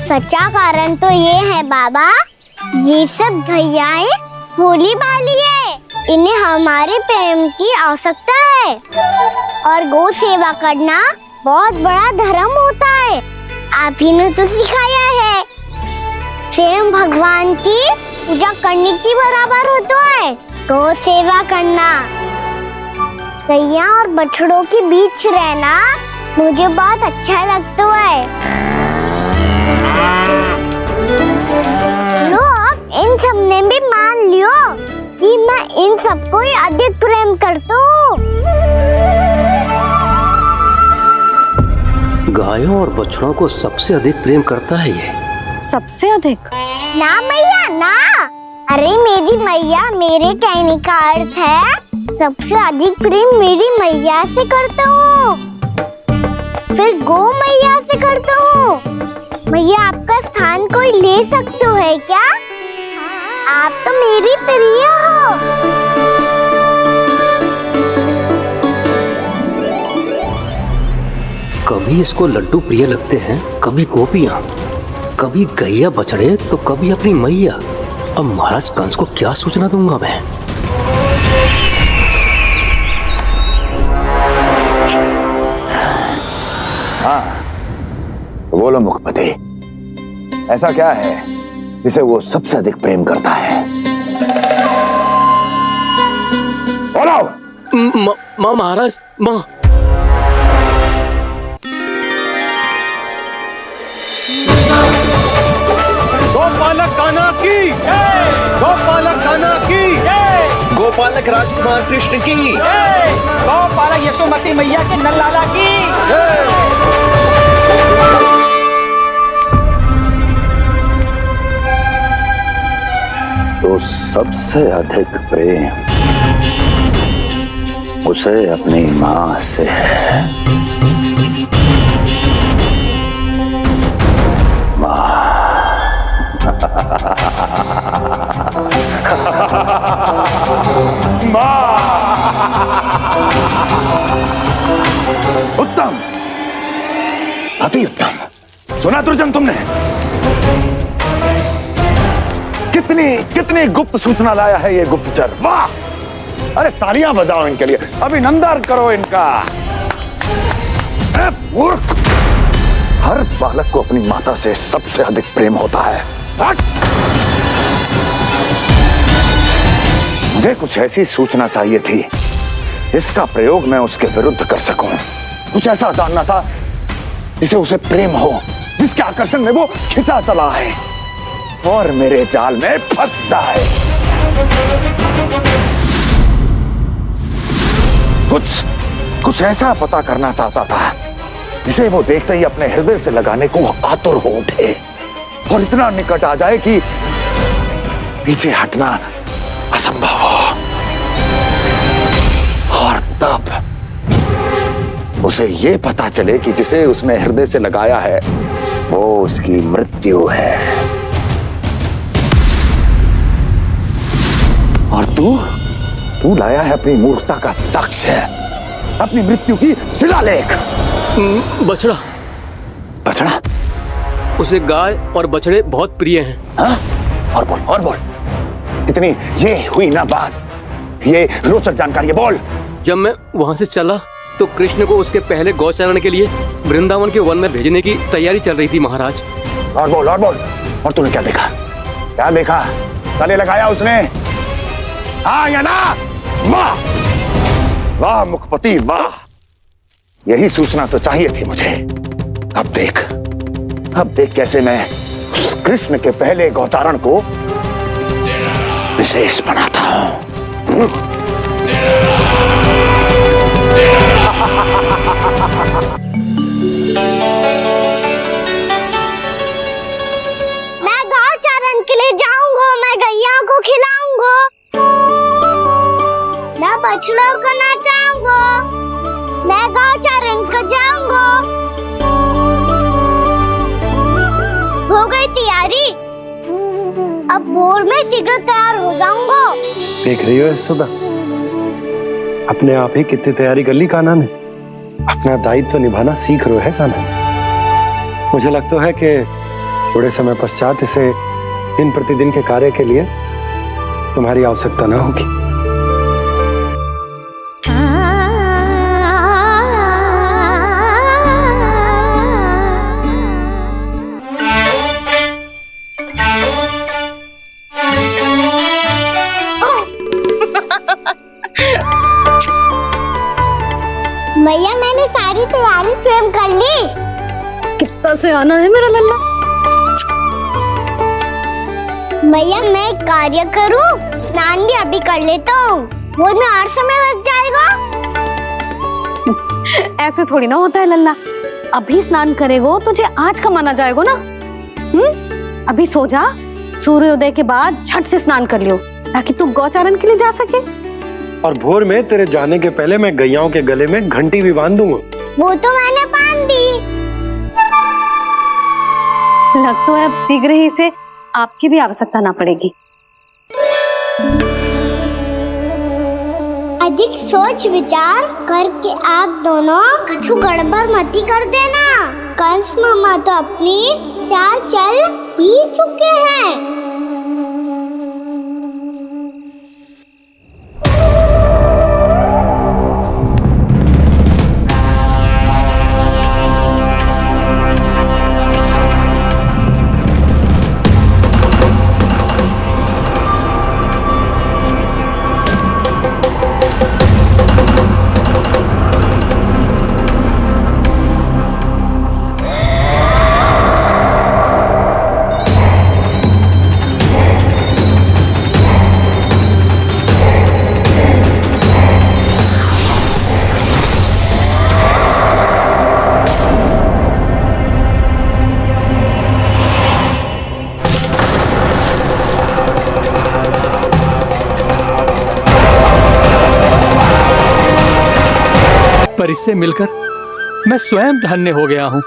सच्चा कारण तो ये है बाबा, ये सब भैयाएं भोली भाली है, इन्हें हमारे प्रेम की आवश्यकता है और गौ सेवा करना बहुत बड़ा धर्म होता है। आप ही ने तो सिखाया है, स्वयं भगवान की पूजा करने की बराबर होता है गौ सेवा करना। गैया और बछड़ों के बीच रहना मुझे बहुत अच्छा लगता है। लो, अब इन सब ने भी मान लियो कि मैं इन सबको ही अधिक प्रेम करता हूँ। गायों और बछड़ों को सबसे अधिक प्रेम करता है ये। सबसे अधिक? ना मैया ना, अरे मेरी मैया, मेरे कहने का अर्थ है सबसे अधिक प्रेम मेरी मैया से करता हूँ, फिर गौ मैया से करता हूँ। मैया, आपका स्थान कोई ले सकते है क्या? आप तो मेरी प्रिय हो। कभी इसको लड्डू प्रिय लगते हैं, कभी गोपियां, कभी गैया बछड़े, तो कभी अपनी मैया। अब महाराज कंस को क्या सूचना दूंगा मैं? हाँ, बोलो मुखपति, ऐसा क्या है जिसे वो सबसे अधिक प्रेम करता है? बोलो। माँ महाराज, माँ। गोपालक कान्हा की, गोपालक कान्हा की, गोपालक राजकुमार कृष्ण की, गौपालक यशोमती मैया के नल्लाला की। तो सबसे अधिक प्रेम उसे अपनी माँ से है। उत्तम, अति उत्तम। सुना दुर्जन तुमने? कितनी गुप्त सूचना लाया है ये गुप्तचर। वाह! अरे तालियां बजाओ इनके लिए, अभिनंदन करो इनका। मूर्ख! हर बालक को अपनी माता से सबसे अधिक प्रेम होता है। मुझे कुछ ऐसी सूचना चाहिए थी जिसका प्रयोग मैं उसके विरुद्ध कर सकूं। कुछ ऐसा जानना था जिसे उसे प्रेम हो, जिसके आकर्षण में वो खिंचा चला है और मेरे जाल में फंस जाए। कुछ ऐसा पता करना चाहता था जिसे वो देखते ही अपने हृदय से लगाने को आतुर हो उठे और इतना निकट आ जाए कि पीछे हटना असंभव हो। और तब उसे ये पता चले कि जिसे उसने हृदय से लगाया है वो उसकी मृत्यु है। और तू लाया है अपनी मूर्खता का साक्ष्य, अपनी मृत्यु की शिलालेख। बछड़ा। बछड़ा? उसे गाय और बछड़े बहुत प्रिय हैं। हाँ? और बोल कितनी ये हुई ना बात, ये रोचक जानकारी है, बोल। जब मैं वहां से चला तो कृष्ण को उसके पहले गौचारण के लिए वृंदावन के वन में भेजने की तैयारी चल रही थी महाराज। और बोल। और तूने क्या देखा? गले लगाया उसने? हाँ या ना? वाह मुखपति वाह, यही सूचना तो चाहिए थी मुझे। अब देख कैसे मैं उस कृष्ण के पहले गौतारण को विशेष बनाता हूं। मैं गौचारण के लिए जाऊंगा, मैं गैया को खिलाऊंगा, मैं बछड़ों को नचाऊंगा, मैं गौचारण को जाऊंगा। हो गई तैयारी, अब भोर में शीघ्र तैयार हो जाऊंगा। देख रही हो यशोदा, अपने आप ही कितनी तैयारी कर ली कान्हा ने। अपना दायित्व निभाना सीख रहे है कान्हा। मुझे लगता है कि थोड़े समय पश्चात इसे दिन प्रतिदिन के कार्य के लिए तुम्हारी आवश्यकता ना होगी। भैया मैंने सारी तैयारी स्वयं कर ली। कितना से आना है मेरा लल्ला? भैया मैं एक कार्य करूं, स्नान भी अभी कर लेता हूँ, वो में और समय लग जाएगा। ऐसे थोड़ी ना होता है लल्ला, अभी स्नान करेगो तुझे आज कमाना जाएगो ना। अभी सो जा, सूर्योदय के बाद झट से स्नान कर लियो ताकि तू गौचारण के लिए जा सके। और भोर में तेरे जाने के पहले मैं गैयाओं के गले में घंटी भी बांध दूंगा। वो तो मैंने बांध दी। लग तो है अब शीघ्र ही से आपकी भी आवश्यकता ना पड़ेगी। अधिक सोच विचार करके आप दोनों कछु गड़बड़ मती कर देना। कंस मामा तो अपनी चाल चल भी चुके हैं। पर इससे मिलकर मैं स्वयं धन्य हो गया हूँ।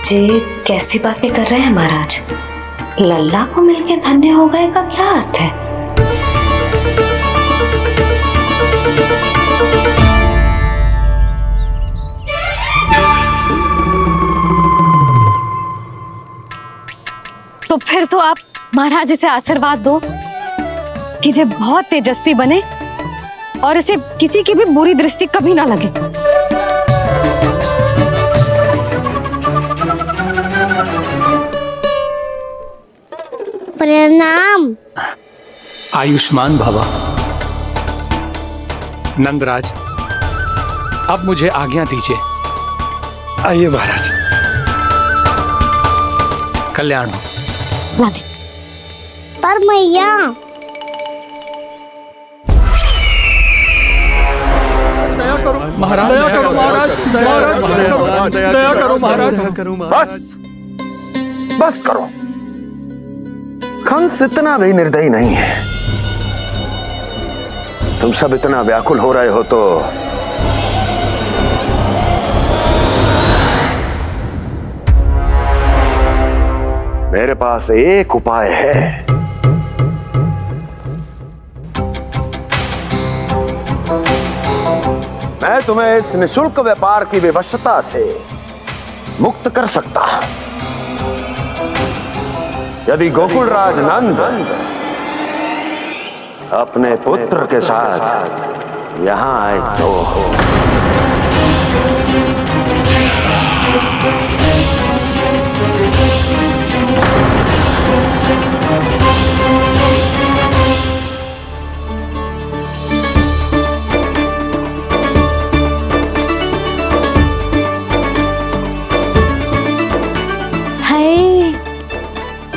जी कैसी बातें कर रहे हैं महाराज? लल्ला को मिलकर धन्य हो गए का क्या अर्थ है? तो फिर तो आप महाराज इसे आशीर्वाद दो कि ये बहुत तेजस्वी बने और इसे किसी की भी बुरी दृष्टि कभी ना लगे। प्रणाम। आयुष्मान भवा। नंदराज, अब मुझे आज्ञा दीजिए। आइए महाराज। कल्याण हो। पर मैया दया करो महाराज, दया करो महाराज, दया करो महाराज। बस करो। कंस इतना भी निर्दयी नहीं है। तुम सब इतना व्याकुल हो रहे हो तो मेरे पास एक उपाय है। मैं तुम्हें इस निशुल्क व्यापार की विवशता से मुक्त कर सकता हूं। यदि गोकुलराज नंद अपने पुत्र के साथ यहां आए तो हाय,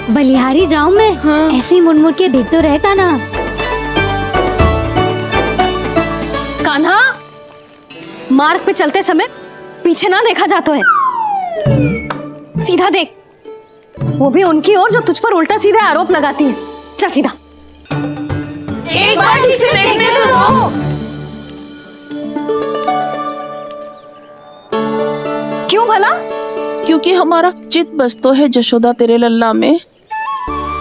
बलिहारी जाऊं मैं? हाँ। ऐसे ही मुड़ मुड़ के देख तो रहता ना। कान्हा, मार्ग पे चलते समय पीछे ना देखा जाता है, सीधा देख, वो भी उनकी ओर जो तुझ पर उल्टा सीधे आरोप लगाती है। चल सीधा। एक बार ठीक से देखने तो दो। क्यों भला? क्योंकि हमारा चित्त बसतो है जशोदा तेरे लल्ला में।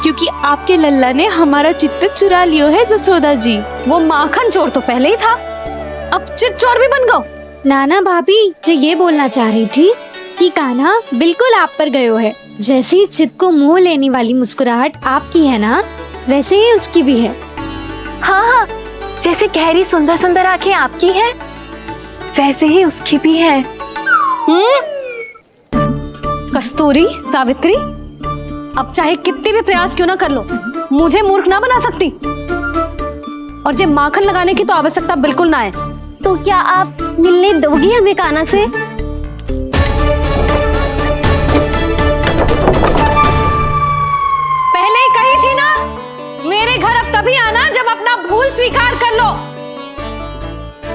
क्योंकि आपके लल्ला ने हमारा चित्त चुरा लियो है जसोदा जी। वो माखन चोर तो पहले ही था, अब चित्त चोर भी बन गो। नाना भाभी जो ये बोलना चाह रही थी कि कान्हा बिल्कुल आप पर गयो है। जैसे ही चित्त को मोह लेने वाली मुस्कुराहट आपकी है ना, वैसे ही उसकी भी है। हाँ हाँ, जैसे गहरी सुंदर सुंदर आंखें आपकी हैं, वैसे ही उसकी भी है। कस्तूरी, सावित्री, अब चाहे कितने भी प्रयास क्यों ना कर लो, मुझे मूर्ख ना बना सकती। और जे माखन लगाने की तो आवश्यकता बिल्कुल ना है। तो क्या आप मिलने दोगी हमें कान्हा से? पहले ही कही थी ना, मेरे घर अब तभी आना जब अपना भूल स्वीकार कर लो।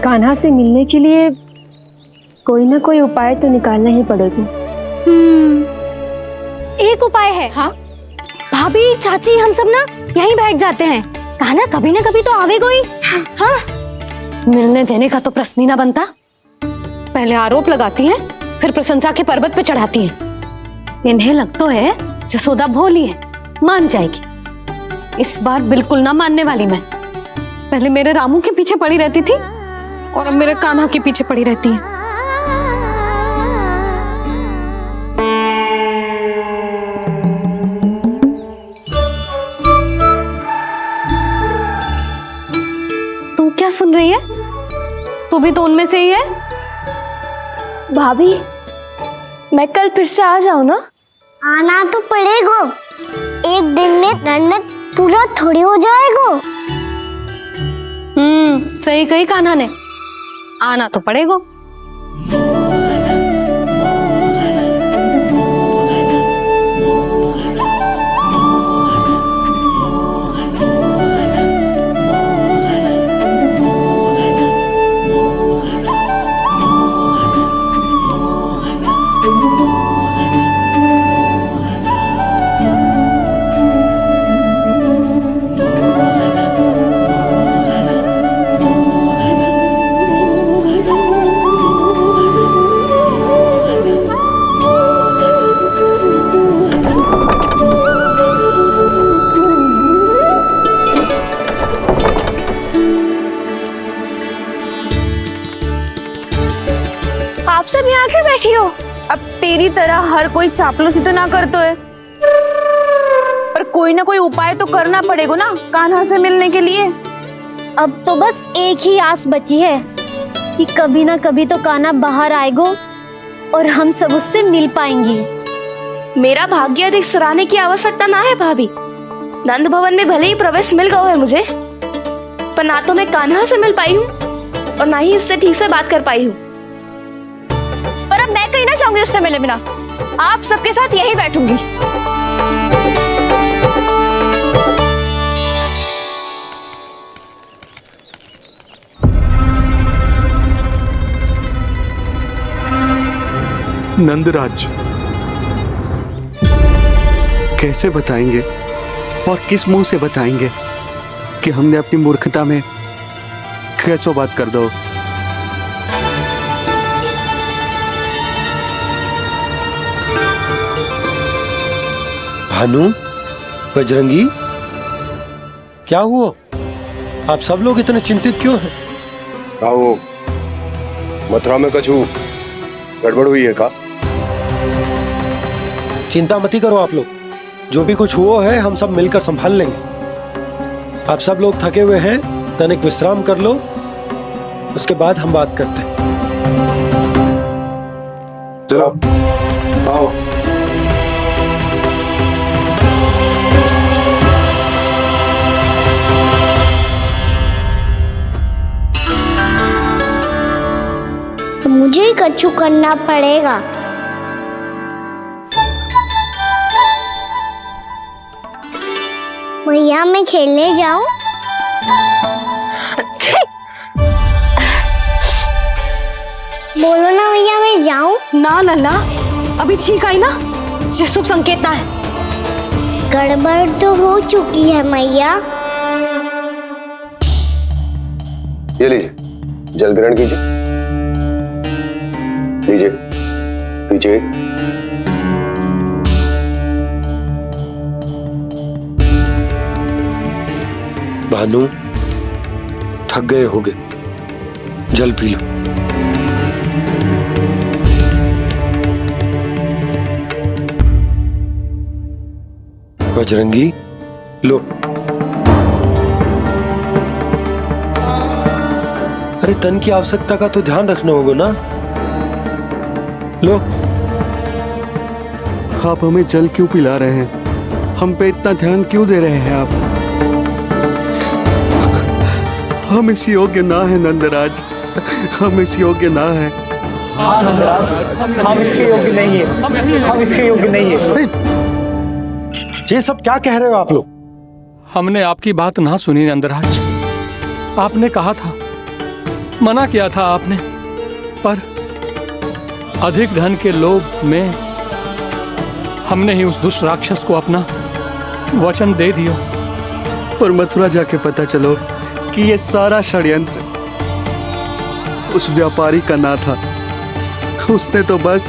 कान्हा से मिलने के लिए कोई ना कोई उपाय तो निकालना ही पड़ेगा। एक उपाय है। हाँ भाभी, चाची, हम सब ना यहीं बैठ जाते हैं। कान्हा कभी ना कभी तो आवेगा ही। हाँ, मिलने देने का तो प्रश्न ही ना बनता। पहले आरोप लगाती हैं, फिर प्रशंसा के पर्वत पे चढ़ाती हैं। इन्हें लगता है जसोदा भोली है, मान जाएगी। इस बार बिल्कुल ना मानने वाली मैं। पहले मेरे रामू के पीछे पड़ी रहती थी और अब मेरे कान्हा के पीछे पड़ी रहती है। तू क्या सुन रही है? तू भी तो उनमें से ही है। भाभी, मैं कल फिर से आ जाऊं ना? आना तो पड़ेगा। एक दिन में रन्नत पूरा थोड़ी हो जाएगा। सही कही कान्हा ने, आना तो पड़ेगा। आप सब यहाँ क्यों बैठी हो? अब तेरी तरह हर कोई चापलूसी तो ना करतो है, पर कोई ना कोई उपाय तो करना पड़ेगा ना कान्हा से मिलने के लिए। अब तो बस एक ही आस बची है कि कभी ना कभी तो कान्हा बाहर आएगा और हम सब उससे मिल पाएंगे। मेरा भाग्य अधिक सराहने की आवश्यकता ना है भाभी। नंद भवन में भले ही प्रवेश मिल गया है मुझे, पर ना तो मैं कान्हा से मिल पाई हूँ और ना ही उससे ठीक से बात कर पाई हूँ। पर अब मैं कहीं ना चाहूंगी उससे मिले बिना। आप सबके साथ यहीं बैठूंगी। नंदराज, कैसे बताएंगे और किस मुंह से बताएंगे कि हमने अपनी मूर्खता में कैसो बात कर दो। भानु, बजरंगी, क्या हुआ? आप सब लोग इतने चिंतित क्यों हैं? आओ, मथुरा में कछु गड़बड़ हुई है का? चिंता मत करो आप लोग, जो भी कुछ हुआ है हम सब मिलकर संभाल लेंगे। आप सब लोग थके हुए हैं, तनिक विश्राम कर लो, उसके बाद हम बात करते हैं। चलो आओ। तो मुझे ही कछु करना पड़ेगा। भैया मैं खेलने जाऊं? बोलो ना भैया मैं जाऊं? ना लल्ला, अभी छींक आई ना, ये शुभ संकेत ना है। गड़बड़ तो हो चुकी है मैया। ये लीजिए, जल ग्रहण कीजिए। लीजिए, पीछे। भानु, थक गए होगे, जल पी लो। बजरंगी, लो। अरे तन की आवश्यकता का तो ध्यान रखना होगा ना, लो। आप हमें जल क्यों पिला रहे हैं? हम पे इतना ध्यान क्यों दे रहे हैं आप? हम इस योग्य ना है नंदराज, हम इस योग्य ना है। हाँ नंदराज, हम इसके योग्य नहीं है, हम इसके योग्य नहीं है। ये सब क्या कह रहे हो आप लोग? हमने आपकी बात ना सुनी नंदराज। आपने कहा था, मना किया था आपने, पर अधिक धन के लोभ में हमने ही उस दुष्ट राक्षस को अपना वचन दे दिया। पर मथुरा जाके पता चलो कि ये सारा षड्यंत्र उस व्यापारी का ना था। उसने तो बस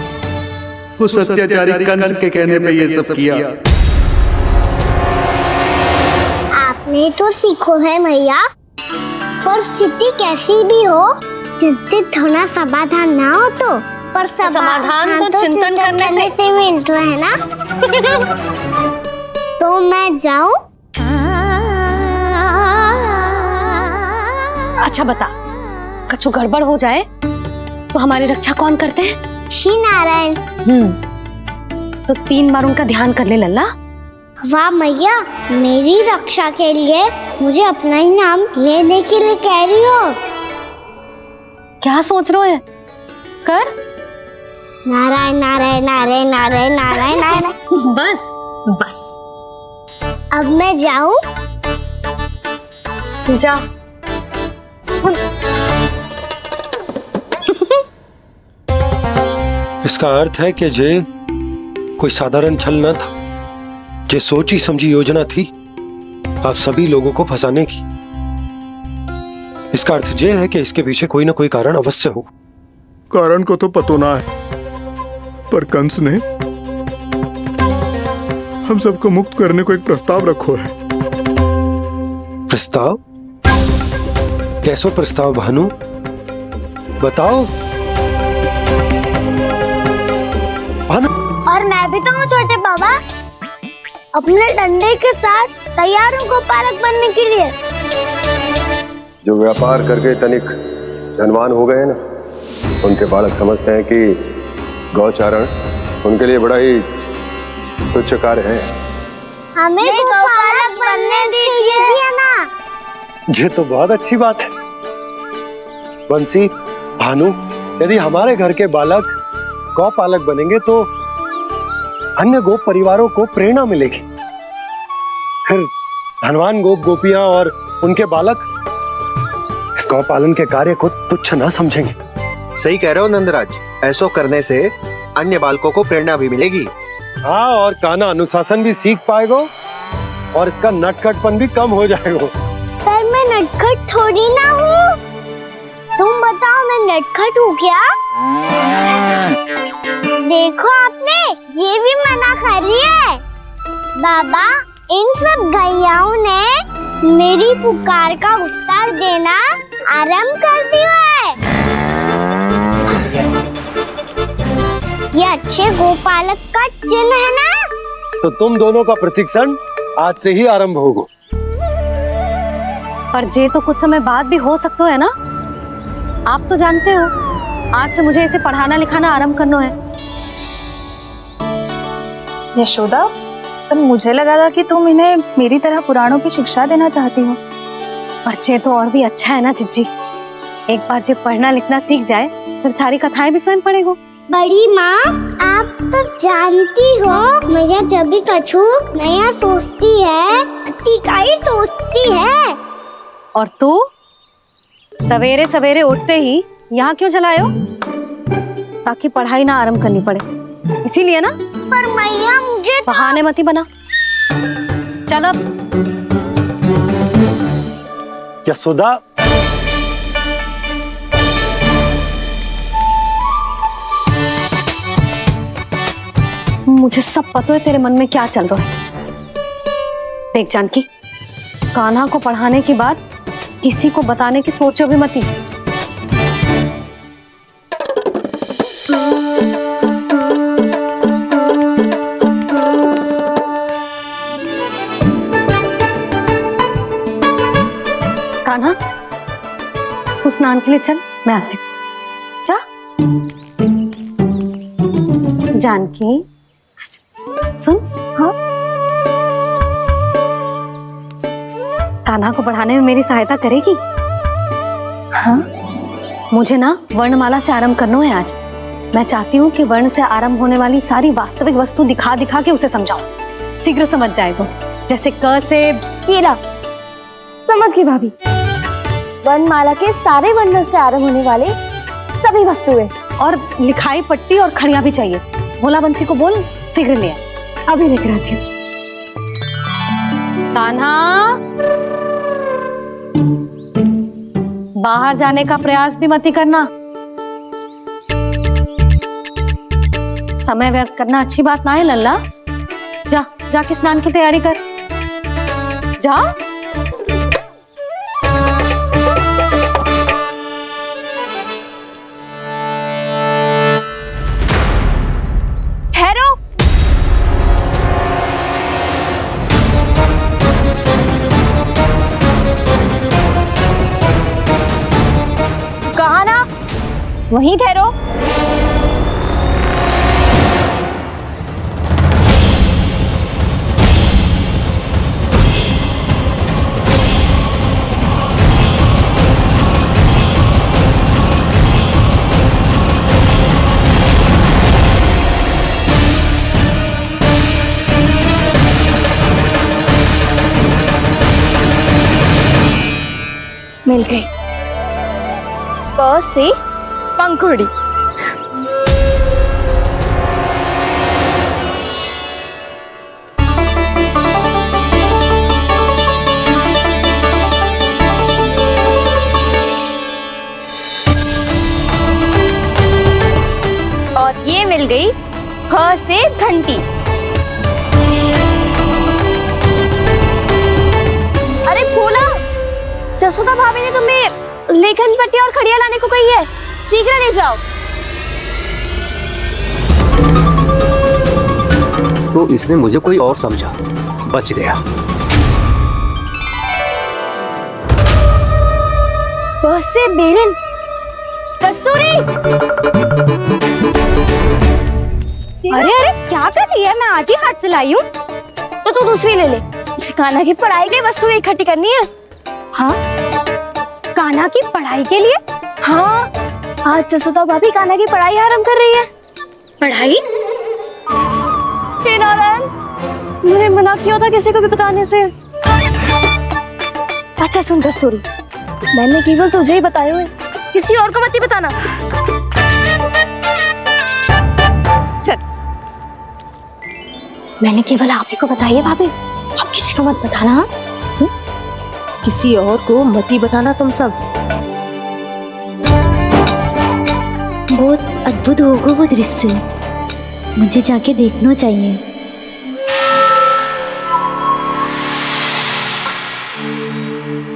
उस अत्याचारी कंस के कहने पे ये सब किया। आपने तो सीखो है भैया, पर स्थिति कैसी भी हो, चिंतित होना समाधान ना हो तो, पर समाधान तो चिंतन करने से मिलता है ना। तो मैं जाऊं? अच्छा बता, कछु गड़बड़ हो जाए तो हमारी रक्षा कौन करते हैं? श्री नारायण। तो 3 बार उनका ध्यान कर ले लल्ला। वाह मैया, मेरी रक्षा के लिए मुझे अपना ही नाम लेने के लिए कह रही हो? क्या सोच रहे हो? कर। नारायण नारायण नारायण नारायण नारायण नारायण। बस बस। अब मैं जाऊं? जा। इसका अर्थ है कि जे कोई साधारण छल न था, जे सोची समझी योजना थी आप सभी लोगों को फंसाने की। इसका अर्थ ये है कि इसके पीछे कोई ना कोई कारण अवश्य हो। कारण को तो पतो ना है, पर कंस ने हम सबको मुक्त करने को एक प्रस्ताव रखो है। प्रस्ताव? कैसो प्रस्ताव भानु, बताओ। भानु, और मैं भी तो हूँ छोटे बाबा, अपने डंडे के साथ तैयार हूँ गोपालक बनने के लिए। जो व्यापार करके तनिक धनवान हो गए ना, उनके बालक समझते हैं कि गौचारण उनके लिए बड़ा ही तुच्छ कार्य है। हमें गोपालक बनने दीजिए ना। ये तो बहुत अच्छी बात है। बंसी, भानु, यदि हमारे घर के बालक गौपालक बनेंगे तो अन्य गोप परिवारों को प्रेरणा मिलेगी। फिर धनवान गोप गोपियां और उनके बालक इस गौपालन के कार्य को तुच्छ ना समझेंगे। सही कह रहे हो नंदराज, ऐसा करने से अन्य बालकों को प्रेरणा भी मिलेगी। हाँ, और कान्हा अनुशासन भी सीख पाएगा और इसका नटखटपन भी कम हो जाएगा। पर मैं नटखट थोड़ी ना हूँ। तुम बताओ मैं नटखट हूँ क्या? देखो आपने, ये भी मना कर रही है। बाबा, इन सब गैयाओं ने मेरी पुकार का उत्तर देना आरंभ कर दिया है। ये अच्छे गोपालक का चिन्ह है ना? तो तुम दोनों का प्रशिक्षण आज से ही आरंभ होगा। पर जे तो कुछ समय बाद भी हो सकता है ना। आप तो जानते हो आज से मुझे इसे पढ़ाना लिखाना आरंभ करना है। यशोदा, पर मुझे लगा था कि तुम इन्हें मेरी तरह पुराणों की शिक्षा देना चाहती हो। बच्चे तो और भी अच्छा है ना जिज्जी। एक बार जब पढ़ना लिखना सीख जाए फिर सारी कथाएं भी स्वयं पढ़ेगो। बड़ी माँ, आप तो जानती हो मैया जब भी कछु नया सोचती है, अतिकाई सोचती है। और तू सवेरे सवेरे उठते ही यहाँ क्यों चलाए हो? ताकि पढ़ाई ना आरंभ करनी पड़े, इसीलिए ना। पर मैया मुझे बहाने मत ही बना। चल अब। यशोदा, मुझे सब पता है तेरे मन में क्या चल रहा है। देख जानकी, कान्हा को पढ़ाने की बात किसी को बताने की सोचो भी मत ही। कान्हा, तू स्नान के लिए चल, मैं आती हूँ। जा। जानकी सुन। हाँ, कान्हा को पढ़ाने में मेरी सहायता करेगी? हाँ, मुझे ना वर्णमाला से आरंभ करना है आज। मैं चाहती हूँ कि वर्ण से आरंभ होने वाली सारी वास्तविक वस्तु दिखा दिखा के उसे समझाऊं, शीघ्र समझ जाए तो। जैसे क से कीड़ा। समझ गई भाभी। वर्णमाला के सारे वर्णों से आरंभ होने वाले सभी वस्तुएं। और लिखाई पट्टी और खड़िया भी चाहिए। भोला बंसी को बोल शीघ्र ले आए। अभी लेकर आती हूँ। कान्हा, बाहर जाने का प्रयास भी मत ही करना। समय व्यर्थ करना अच्छी बात ना है लल्ला। जा, जाके स्नान की तैयारी कर। जा। ठहरो। कहा ना, वहीं ठहरो। मिल गई। प से पंखुड़ी। और ये मिल गई ख से घंटी। अरे फूला, जसोदा भाभी ने तुम्हें लेखन पट्टी और खड़िया लाने को कही है, शीघ्र ले जाओ। तो इसने मुझे कोई और समझा, बच गया। बस से बेलन। कस्तूरी। अरे अरे क्या कर रही है? मैं आज ही हाथ से लाई हूँ। तो तू दूसरी ले ले। कान्हा की पढ़ाई की वस्तुएं इकट्ठी करनी है। हाँ, कान्हा की पढ़ाई के लिए? हाँ, आज जसोदा भाभी कान्हा की पढ़ाई आरंभ कर रही है। पढ़ाई? हे नारायण, मैंने मना किया था किसी को भी बताने से। पता सुन कस्तूरी, मैंने केवल तुझे ही बताए हुए, किसी और को मत ही बताना। चल। मैंने केवल आप ही को बताई है भाभी, आप किसी को मत बताना। किसी और को मत ही बताना तुम सब। बहुत अद्भुत होगा वो दृश्य, मुझे जाके देखना चाहिए।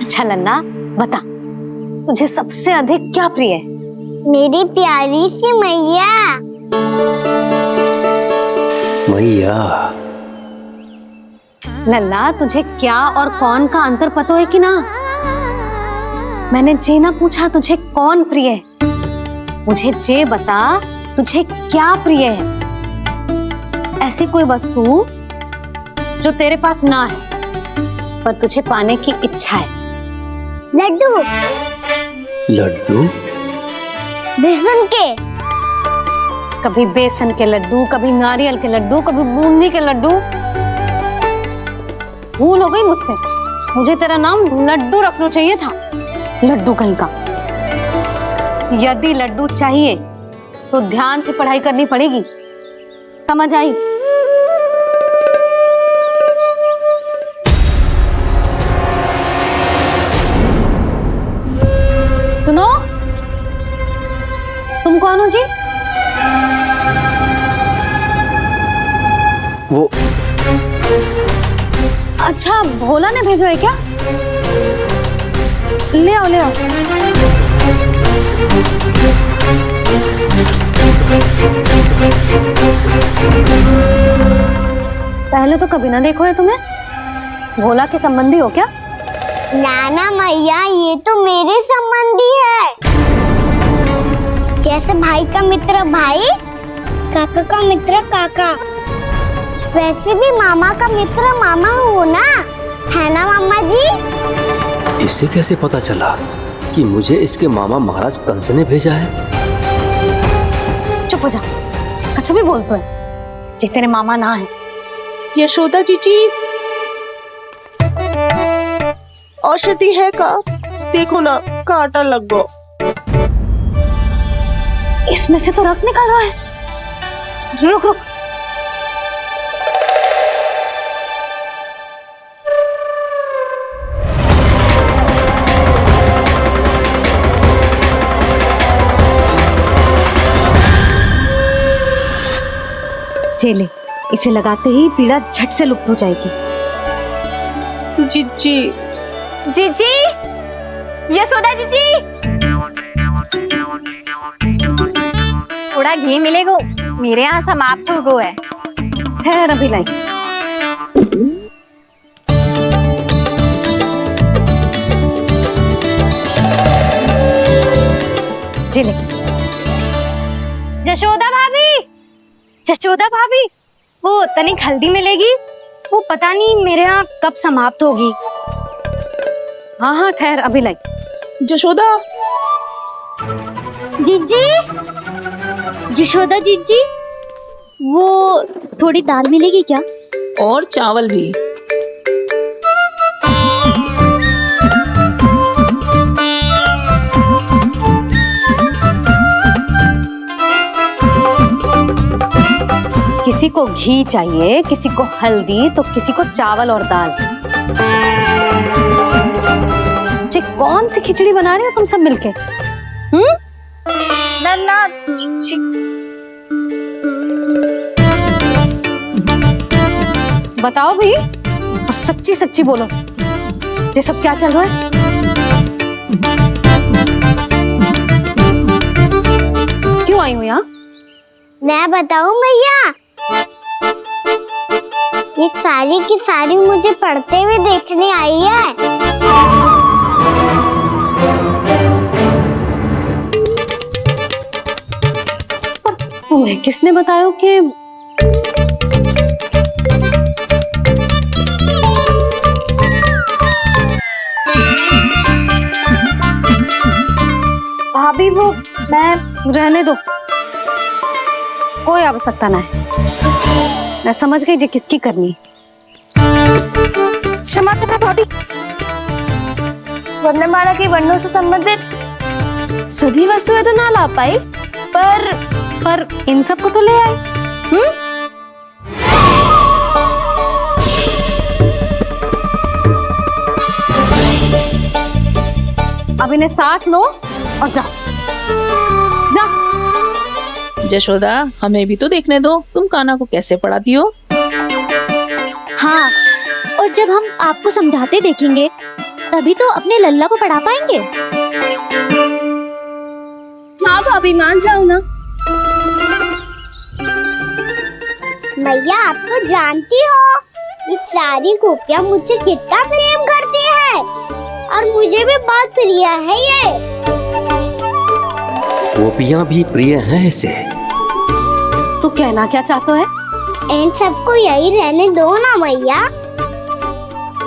अच्छा लल्ला, बता तुझे सबसे अधिक क्या प्रिय है? मेरी प्यारी सी मैया। मैया। लल्ला, तुझे क्या और कौन का अंतर पता है कि ना? मैंने जे ना पूछा तुझे कौन प्रिय है, मुझे जे बता तुझे क्या प्रिय है। ऐसी कोई वस्तु जो तेरे पास ना है पर तुझे पाने की इच्छा है। लड्डू। लड्डू? बेसन के। कभी बेसन के लड्डू, कभी नारियल के लड्डू, कभी बूंदी के लड्डू। भूल हो गई मुझसे, मुझे तेरा नाम लड्डू रखना चाहिए था। लड्डू कहीं का। यदि लड्डू चाहिए तो ध्यान से पढ़ाई करनी पड़ेगी, समझ आई? सुनो, तुम कौन हो जी? वो अच्छा, भोला ने भेजो है क्या? ले आओ ले आओ। पहले तो कभी ना देखो है तुम्हें। भोला के संबंधी हो क्या? नाना मैया, ये तो मेरे संबंधी है। जैसे भाई का मित्र भाई, काका का मित्र काका, वैसे भी मामा का मित्र मामा हो ना, है ना मामा जी? इसे कैसे पता चला कि मुझे इसके मामा महाराज कंस ने भेजा है? चुप हो जा, कछु भी बोलते है जे तेरे मामा ना है। यशोदा जीजी, औषधि है का? देखो ना, कांटा लग गो। इसमें से तो रक्त निकल रहा है। रुक रुक। चले, इसे लगाते ही पीड़ा झट से लुप्त हो जाएगी। जीजी, जीजी, यशोदा जीजी, थोड़ा घी मिलेगा? मेरे यहाँ समाप्त हो गो है। ठहर अभी लाई। चले। यशोदा भाभी, यशोदा भाभी, वो तनिक हल्दी मिलेगी? वो पता नहीं मेरे यहाँ कब समाप्त होगी। हाँ हाँ ठहर अभी लाई। यशोदा जीजी, यशोदा जीजी, वो थोड़ी दाल मिलेगी क्या? और चावल भी। किसी को घी चाहिए, किसी को हल्दी, तो किसी को चावल और दाल। ये कौन सी खिचड़ी बना रहे हो तुम सब मिलके? नन्ना, बताओ भी, सच्ची सच्ची बोलो, ये सब क्या चल रहा है? क्यों आई हो यहाँ? मैं बताऊं भैया, ये सारी की सारी मुझे पढ़ते हुए देखने आई है। तुम्हें किसने बताया कि भाभी, वो मैं रहने दो, कोई आवश्यकता ना है। मैं समझ गई जे किसकी करनी। क्षमा करना भाभी, वर्णमाला के वर्णों से संबंधित सभी वस्तुएं तो ना ला पाई, पर इन सब को तो ले आए। अब इन्हें साथ लो और जाओ। यशोदा, हमें भी तो देखने दो, तुम कान्हा को कैसे पढ़ाती हो। हाँ, और जब हम आपको समझाते देखेंगे तभी तो अपने लल्ला को पढ़ा पाएंगे। हाँ भाभी, मान जाओ ना। मैया, आप तो जानती हो ये सारी गोपियाँ मुझसे कितना प्रेम करती है और मुझे भी बहुत प्रिय है ये। गोपियां भी प्रिय हैं इसे। तू कहना क्या चाहता है? इन सबको यही रहने दो ना मैया।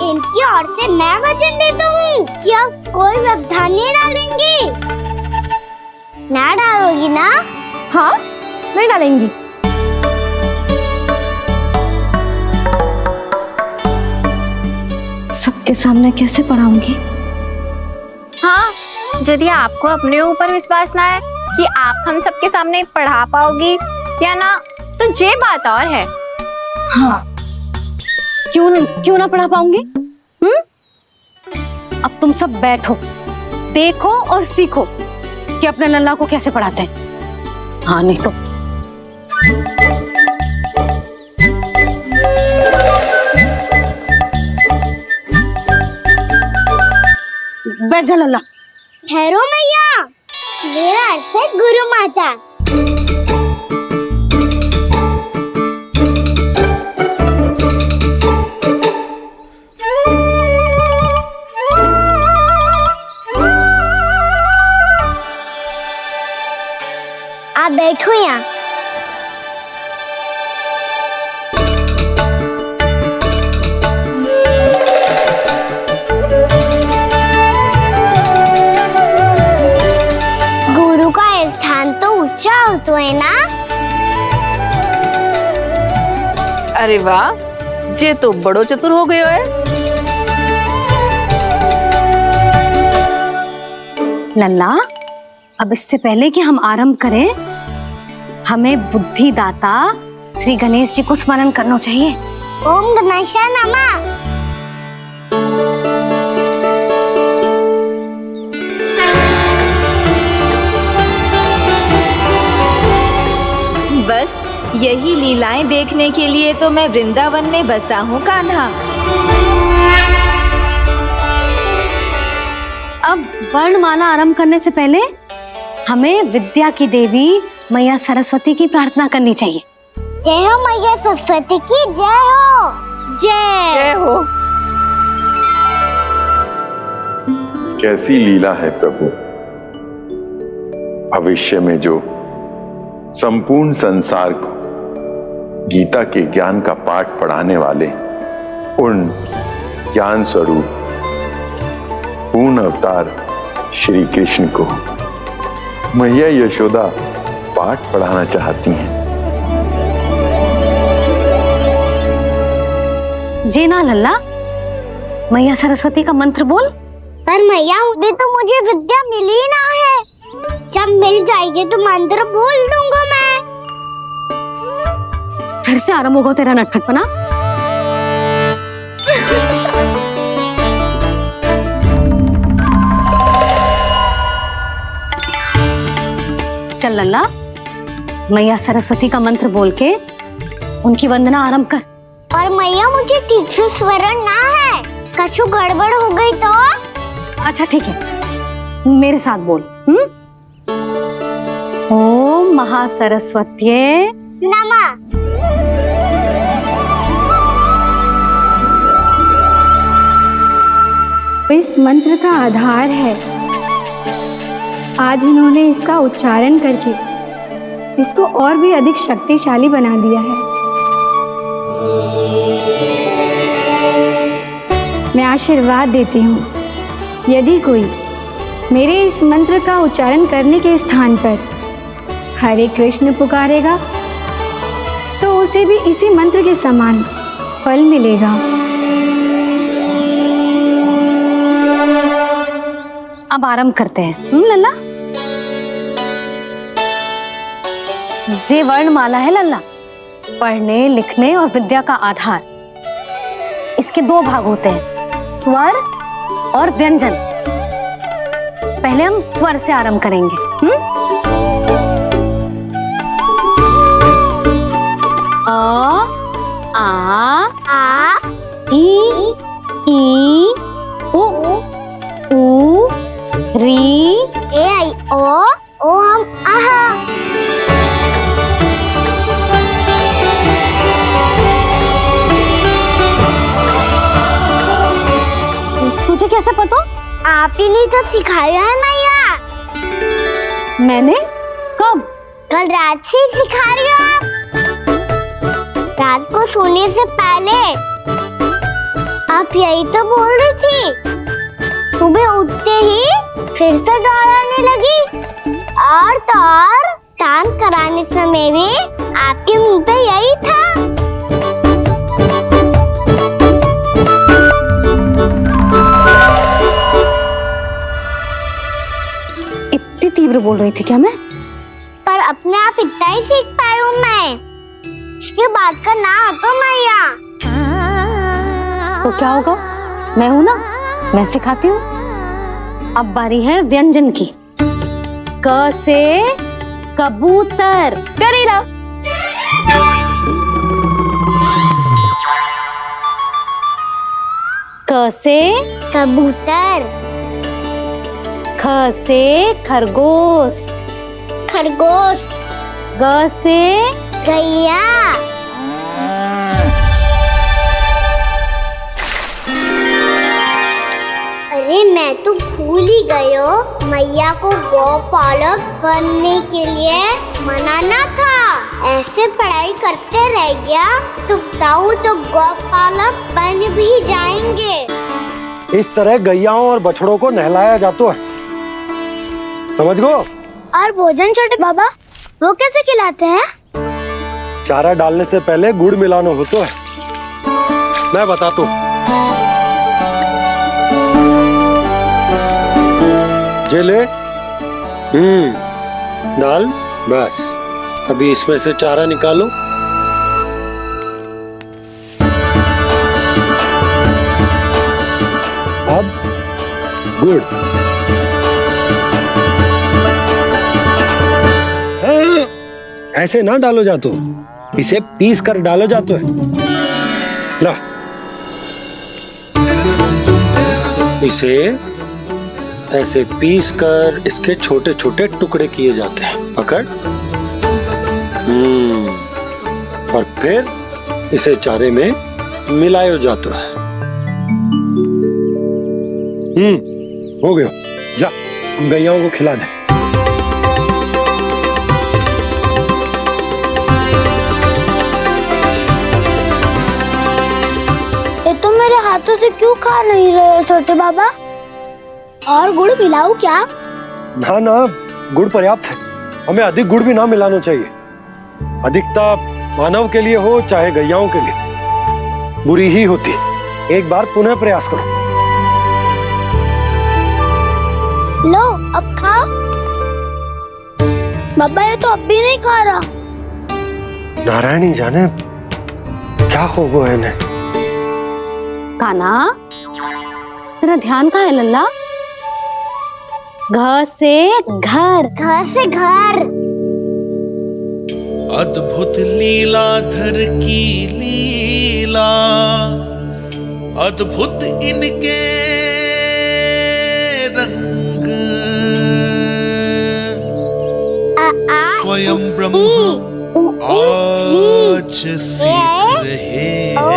इनकी ओर से मैं वचन देता हूँ कि अब कोई व्यवधान नहीं डालेंगी। ना डालोगी ना? हाँ, नहीं डालेंगी। सबके सामने कैसे पढ़ाऊंगी? हाँ, यदि आपको अपने ऊपर विश्वास ना है कि आप हम सबके सामने पढ़ा पाओगी या ना, तो ये बात और है। हाँ, क्यों ना पढ़ा पाऊंगी? अब तुम सब बैठो, देखो और सीखो कि अपने लल्ला को कैसे पढ़ाते हैं। हाँ, नहीं तो बैठ जा लल्ला। ठहरो मैया, मेरा अर्थ है गुरु माता। आप बैठो यहाँ। गुरु का स्थान तो ऊंचा होता है ना? अरे वाह, जे तो बड़ो चतुर हो गयो है। लल्ला, अब इससे पहले कि हम आरंभ करें, हमें बुद्धिदाता श्री गणेश जी को स्मरण करना चाहिए। ओम गणेशाय नमः। बस यही लीलाएं देखने के लिए तो मैं वृंदावन में बसा हूँ कान्हा। अब वर्णमाला आरंभ करने से पहले हमें विद्या की देवी मैया सरस्वती की प्रार्थना करनी चाहिए। जय हो मैया सरस्वती की, जय हो। जय हो। कैसी लीला है प्रभु। भविष्य में जो संपूर्ण संसार को गीता के ज्ञान का पाठ पढ़ाने वाले उन ज्ञान स्वरूप पूर्ण अवतार श्री कृष्ण को मैया यशोदा पाठ पढ़ाना चाहती हैं। जी ना लल्ला, मैया सरस्वती का मंत्र बोल। पर मैया, अभी तो मुझे विद्या मिली ना है। जब मिल जाएगी तो मंत्र बोल दूंगा मैं। फिर से आरंभ होगा तेरा नटखटपना। चल लल्ला, मैया सरस्वती का मंत्र बोल के उनकी वंदना आरंभ कर। पर मैया, मुझे ठीक से स्मरण ना है, कछु गड़बड़ हो गई तो? अच्छा ठीक है, मेरे साथ बोल। ओम महासरस्वत्ये नमः। इस मंत्र का आधार है। आज इन्होंने इसका उच्चारण करके इसको और भी अधिक शक्तिशाली बना दिया है। मैं आशीर्वाद देती हूँ, यदि कोई मेरे इस मंत्र का उच्चारण करने के स्थान पर हरे कृष्ण पुकारेगा तो उसे भी इसी मंत्र के समान फल मिलेगा। अब आरंभ करते हैं। लल्ला, जे वर्णमाला है लल्ला, पढ़ने लिखने और विद्या का आधार। इसके दो भाग होते हैं, स्वर और व्यंजन। पहले हम स्वर से आरंभ करेंगे। अ, आ, ई, उ, आप ही नहीं तो सिखाया है मैया। मैंने? कब? कल रात से सिखा रही हो आप। रात को सोने से पहले आप यही तो बोल रही थी। सुबह उठते ही फिर से दोहराने लगी। और तो और चांद कराने समय भी आपके मुंह पे यही था। इतनी तीव्र बोल रही थी क्या मैं? पर अपने आप इतना ही सीख पाई हूँ मैं। इसके बाद का ना तो मैया। तो क्या होगा? मैं हूं ना, मैं सिखाती हूँ। अब बारी है व्यंजन की। क से कबूतर। करेला। क से कबूतर। ख से खरगोश। खरगोश। ग से गैया। अरे मैं तो भूल ही गई हो, मैया को गौपालक बनने के लिए मनाना था। ऐसे पढ़ाई करते रह गया तो ताऊ तो गौपालक बन भी जाएंगे। इस तरह गैयाओं और बछड़ों को नहलाया जाता है, समझ गो। और भोजन छोटे बाबा वो कैसे खिलाते हैं? चारा डालने से पहले गुड़ मिलाना होता है, मैं बताता हूँ। जेले डाल, बस अभी इसमें से चारा निकालो। अब गुड़। ऐसे ना डालो जातो, इसे पीस कर डालो जातो है। ला, इसे ऐसे पीस कर इसके छोटे छोटे टुकड़े किए जाते हैं। पकड़। और फिर इसे चारे में मिलाया जाता है। हो गया, जा गैयाओं को खिला दे। ये तो मेरे हाथों से क्यों खा नहीं रहे हो छोटे बाबा? और गुड़ मिलाऊं क्या? ना ना, गुड़ पर्याप्त है। हमें अधिक गुड़ भी ना मिलाना चाहिए। अधिकता मानव के लिए हो चाहे गैयाओं के लिए बुरी ही होती। एक बार पुनः प्रयास करो। लो अब खाओ। बाबा ये तो अब भी नहीं खा रहा। नारायणी जाने क्या हो गया इन्हें। कान्हा, तेरा ध्यान कहाँ है लल्ला? घ से घर। घर से घर। अद्भुत लीलाधर की लीला, अद्भुत इनके रंग। स्वयं ब्रह्म आज सीख रहे हैं।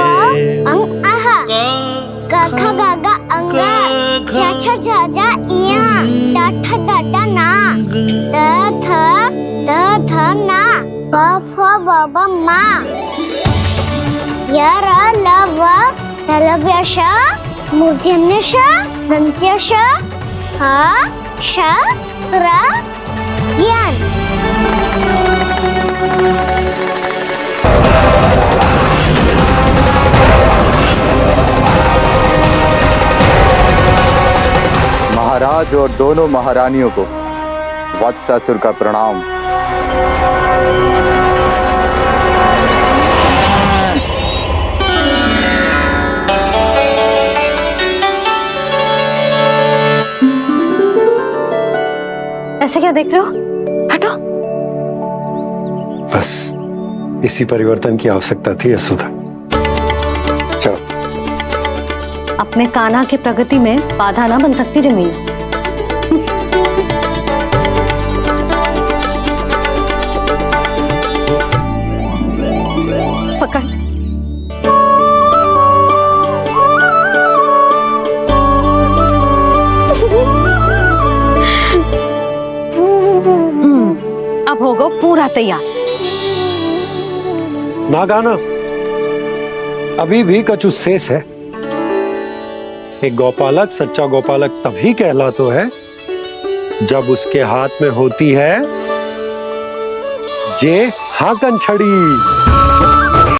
बाबा माँ यार लव तलव्यश मूर्त्यन्यश दन्त्यश हा श र ज्ञान। महाराज और दोनों महारानियों को वत्सासुर का प्रणाम। ऐसे क्या देख रहे हो? हटो। बस इसी परिवर्तन की आवश्यकता थी यशोदा। चलो। अपने कान्हा की प्रगति में बाधा ना बन सकती जमीन। पकड़। अब हो गो पूरा तैयार। ना गाना, अभी भी कछु शेष है। एक गौपालक सच्चा गौपालक तभी कहलाता है जब उसके हाथ में होती है जे हाकन छड़ी।